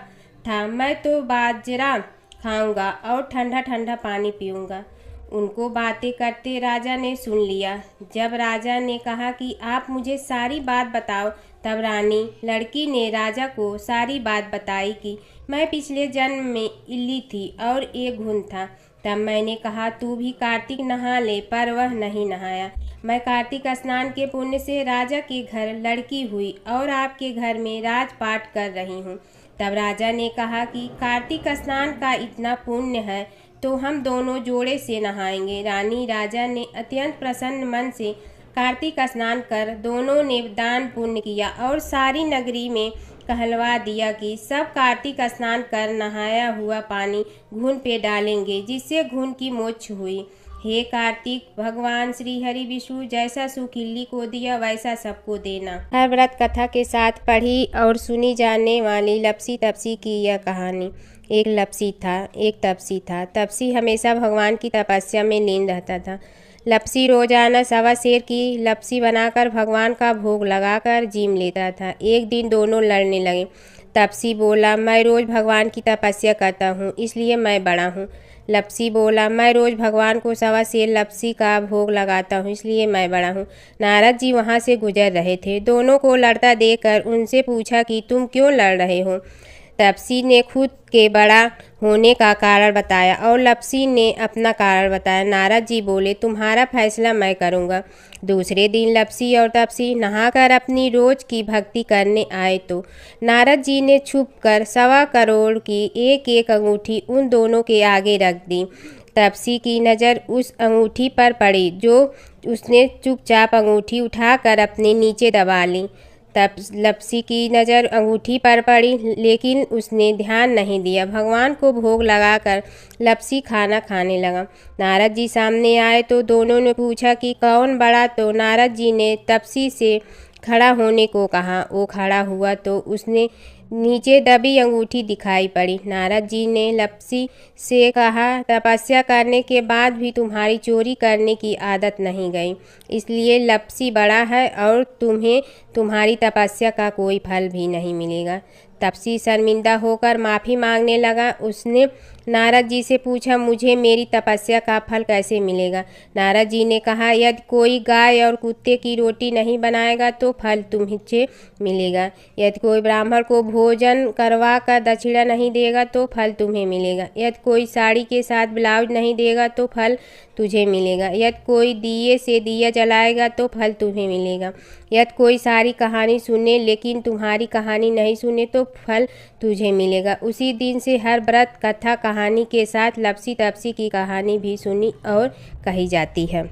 था मैं तो बाजरा खाऊंगा और ठंडा ठंडा पानी पीऊंगा। उनको बातें करते राजा ने सुन लिया। जब राजा ने कहा कि आप मुझे सारी बात बताओ, तब रानी लड़की ने राजा को सारी बात बताई कि मैं पिछले जन्म में इल्ली थी और एक घुन था। तब मैंने कहा तू भी कार्तिक नहा ले, पर वह नहीं नहाया। मैं कार्तिक स्नान के पुण्य से राजा के घर लड़की हुई और आपके घर में राजपाट कर रही हूँ। तब राजा ने कहा कि कार्तिक स्नान का इतना पुण्य है तो हम दोनों जोड़े से नहाएंगे। रानी राजा ने अत्यंत प्रसन्न मन से कार्तिक स्नान कर दोनों ने दान पुण्य किया और सारी नगरी में कहलवा दिया कि सब कार्तिक स्नान कर नहाया हुआ पानी घुन पे डालेंगे, जिससे घुन की मोक्ष हुई। हे कार्तिक, भगवान श्री हरि विष्णु जैसा सुख इल्ली को दिया वैसा सबको देना। हर व्रत कथा के साथ पढ़ी और सुनी जाने वाली लपसी तपसी की यह कहानी। एक लपसी था, एक तपसी था। तपसी हमेशा भगवान की तपस्या में लीन रहता था। लपसी रोजाना सवा सेर की लपसी बनाकर भगवान का भोग लगाकर जीम लेता था। एक दिन दोनों लड़ने लगे। तपसी बोला, मैं रोज़ भगवान की तपस्या करता हूँ, इसलिए मैं बड़ा हूँ। लपसी बोला, मैं रोज़ भगवान को सवा सेर लपसी का भोग लगाता हूँ, इसलिए मैं बड़ा हूँ। नारद जी वहाँ से गुजर रहे थे। दोनों को लड़ता देखकर उनसे पूछा कि तुम क्यों लड़ रहे हो। तपसी ने खुद के बड़ा होने का कारण बताया और लपसी ने अपना कारण बताया। नारद जी बोले, तुम्हारा फैसला मैं करूँगा। दूसरे दिन लपसी और तपसी नहाकर अपनी रोज की भक्ति करने आए तो नारद जी ने छुपकर 1.25 करोड़ की एक एक अंगूठी उन दोनों के आगे रख दी। तपसी की नज़र उस अंगूठी पर पड़ी जो उसने चुपचाप अंगूठी उठाकर अपने नीचे दबा ली। तब लपसी की नज़र अंगूठी पर पड़ी, लेकिन उसने ध्यान नहीं दिया। भगवान को भोग लगाकर लपसी खाना खाने लगा। नारद जी सामने आए तो दोनों ने पूछा कि कौन बड़ा, तो नारद जी ने तपसी से खड़ा होने को कहा। वो खड़ा हुआ तो उसने नीचे दबी अंगूठी दिखाई पड़ी। नारद जी ने लपसी से कहा, तपस्या करने के बाद भी तुम्हारी चोरी करने की आदत नहीं गई, इसलिए लपसी बड़ा है और तुम्हें तुम्हारी तपस्या का कोई फल भी नहीं मिलेगा। तपसी शर्मिंदा होकर माफ़ी मांगने लगा। उसने नारद जी से पूछा, मुझे मेरी तपस्या का फल कैसे मिलेगा। नारद जी ने कहा, यदि कोई गाय और कुत्ते की रोटी नहीं बनाएगा तो फल तुम्हें मिलेगा। यदि कोई ब्राह्मण को भोजन करवा कर दक्षिणा नहीं देगा तो फल तुम्हें मिलेगा। यदि कोई साड़ी के साथ ब्लाउज नहीं देगा तो फल तुझे मिलेगा। यदि कोई दिए से दिया जलाएगा तो फल तुम्हें मिलेगा। यदि कोई सारी कहानी सुने लेकिन तुम्हारी कहानी नहीं सुने तो फल तुझे मिलेगा। उसी दिन से हर व्रत कथा कहानी के साथ लपसी तपसी की कहानी भी सुनी और कही जाती है।